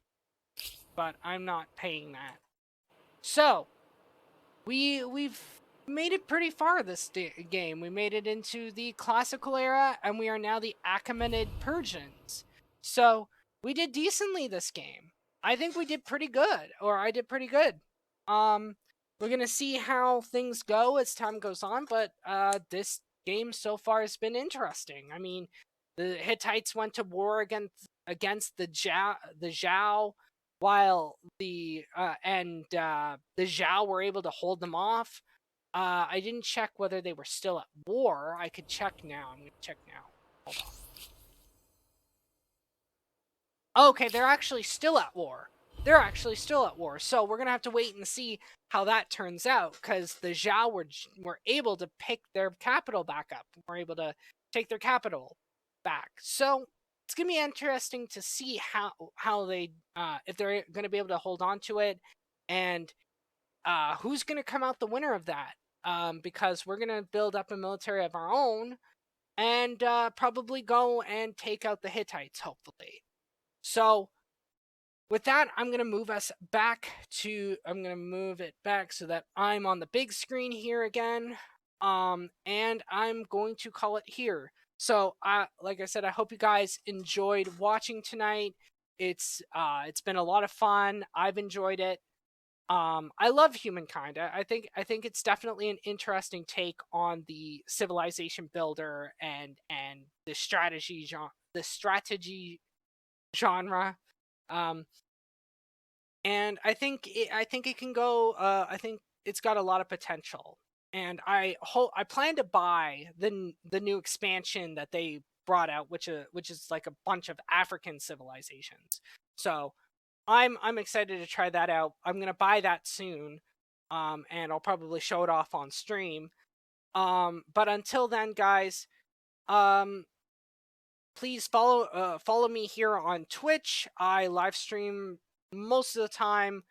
but I'm not paying that. So, we've made it pretty far this game. We made it into the classical era, and we are now the Achaemenid Persians. So, we did decently this game. I think we did pretty good, or I did pretty good. We're gonna see how things go as time goes on, but this game so far has been interesting. I mean, the Hittites went to war against the Zhao, while the Zhao were able to hold them off. I didn't check whether they were still at war. I could check now. I'm gonna check now. Hold on. Okay, they're actually still at war. They're actually still at war. So we're gonna have to wait and see how that turns out, because the Zhao were able to pick their capital back up. We're able to take their capital back. So it's gonna be interesting to see how they if they're gonna be able to hold on to it, and who's gonna come out the winner of that. Because we're gonna build up a military of our own, and probably go and take out the Hittites, hopefully. So with that, I'm going to move us back to, I'm going to move it back so that I'm on the big screen here again. And I'm going to call it here. So, like I said, I hope you guys enjoyed watching tonight. It's been a lot of fun. I've enjoyed it. I love Humankind. I think it's definitely an interesting take on the civilization builder and the strategy genre. And I think it can go. I think it's got a lot of potential, and I plan to buy the new expansion that they brought out, which is like a bunch of African civilizations. So I'm excited to try that out. I'm gonna buy that soon, and I'll probably show it off on stream. But until then, guys, please follow me here on Twitch. I live stream most of the time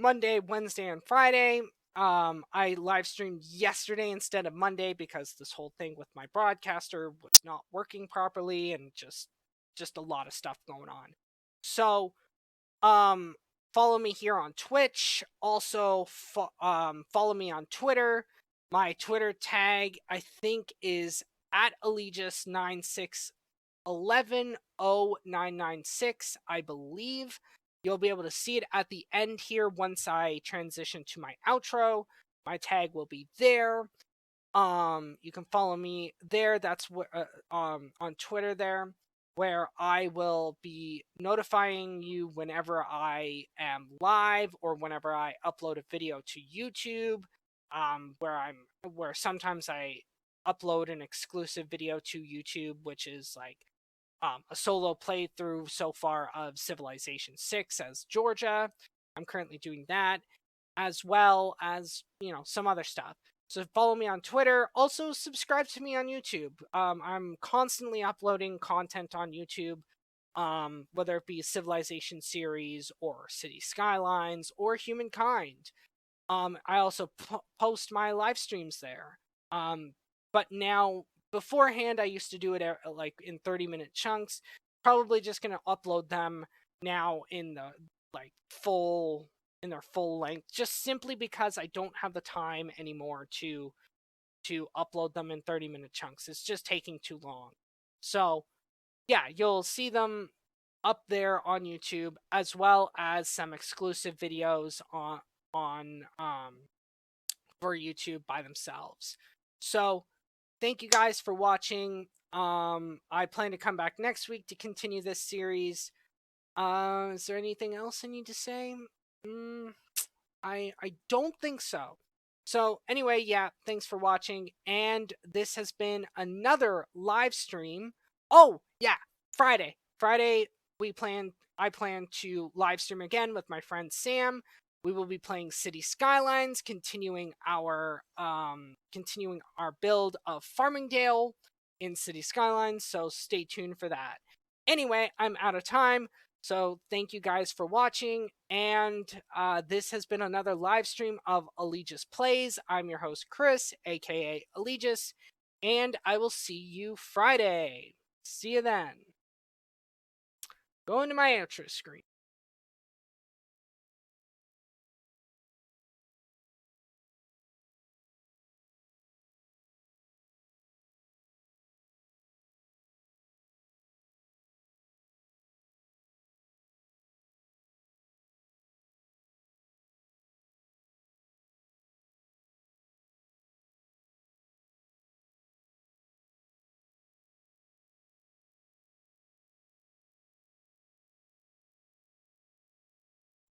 Monday, Wednesday, and Friday. I live streamed yesterday instead of Monday because this whole thing with my broadcaster was not working properly, and just a lot of stuff going on. So, follow me here on Twitch. Also, follow me on Twitter. My Twitter tag, I think, is at Allegius96110996, I believe. You'll be able to see it at the end here once I transition to my outro. My tag will be there. You can follow me there. That's what on Twitter there, where I will be notifying you whenever I am live or whenever I upload a video to YouTube. Where sometimes I upload an exclusive video to YouTube, which is like a solo playthrough so far of Civilization 6 as Georgia. I'm currently doing that, as well as, some other stuff. So follow me on Twitter. Also, subscribe to me on YouTube. I'm constantly uploading content on YouTube, whether it be Civilization series or City Skylines or Humankind. I also post my live streams there. But now, beforehand, I used to do it like in 30-minute chunks. Probably just gonna upload them now in the in their full length, just simply because I don't have the time anymore to upload them in 30-minute chunks. It's just taking too long. So yeah, you'll see them up there on YouTube, as well as some exclusive videos on for YouTube by themselves. So thank you guys for watching. I plan to come back next week to continue this series. Is there anything else I need to say? I don't think so. So anyway, yeah, thanks for watching, and this has been another live stream. Oh yeah, Friday. I plan to live stream again with my friend Sam. We will be playing City Skylines, continuing our build of Farmingdale in City Skylines. So stay tuned for that. Anyway, I'm out of time. So thank you guys for watching, and this has been another live stream of Allegis Plays. I'm your host, Chris, aka Allegis, and I will see you Friday. See you then. Go into my outro screen.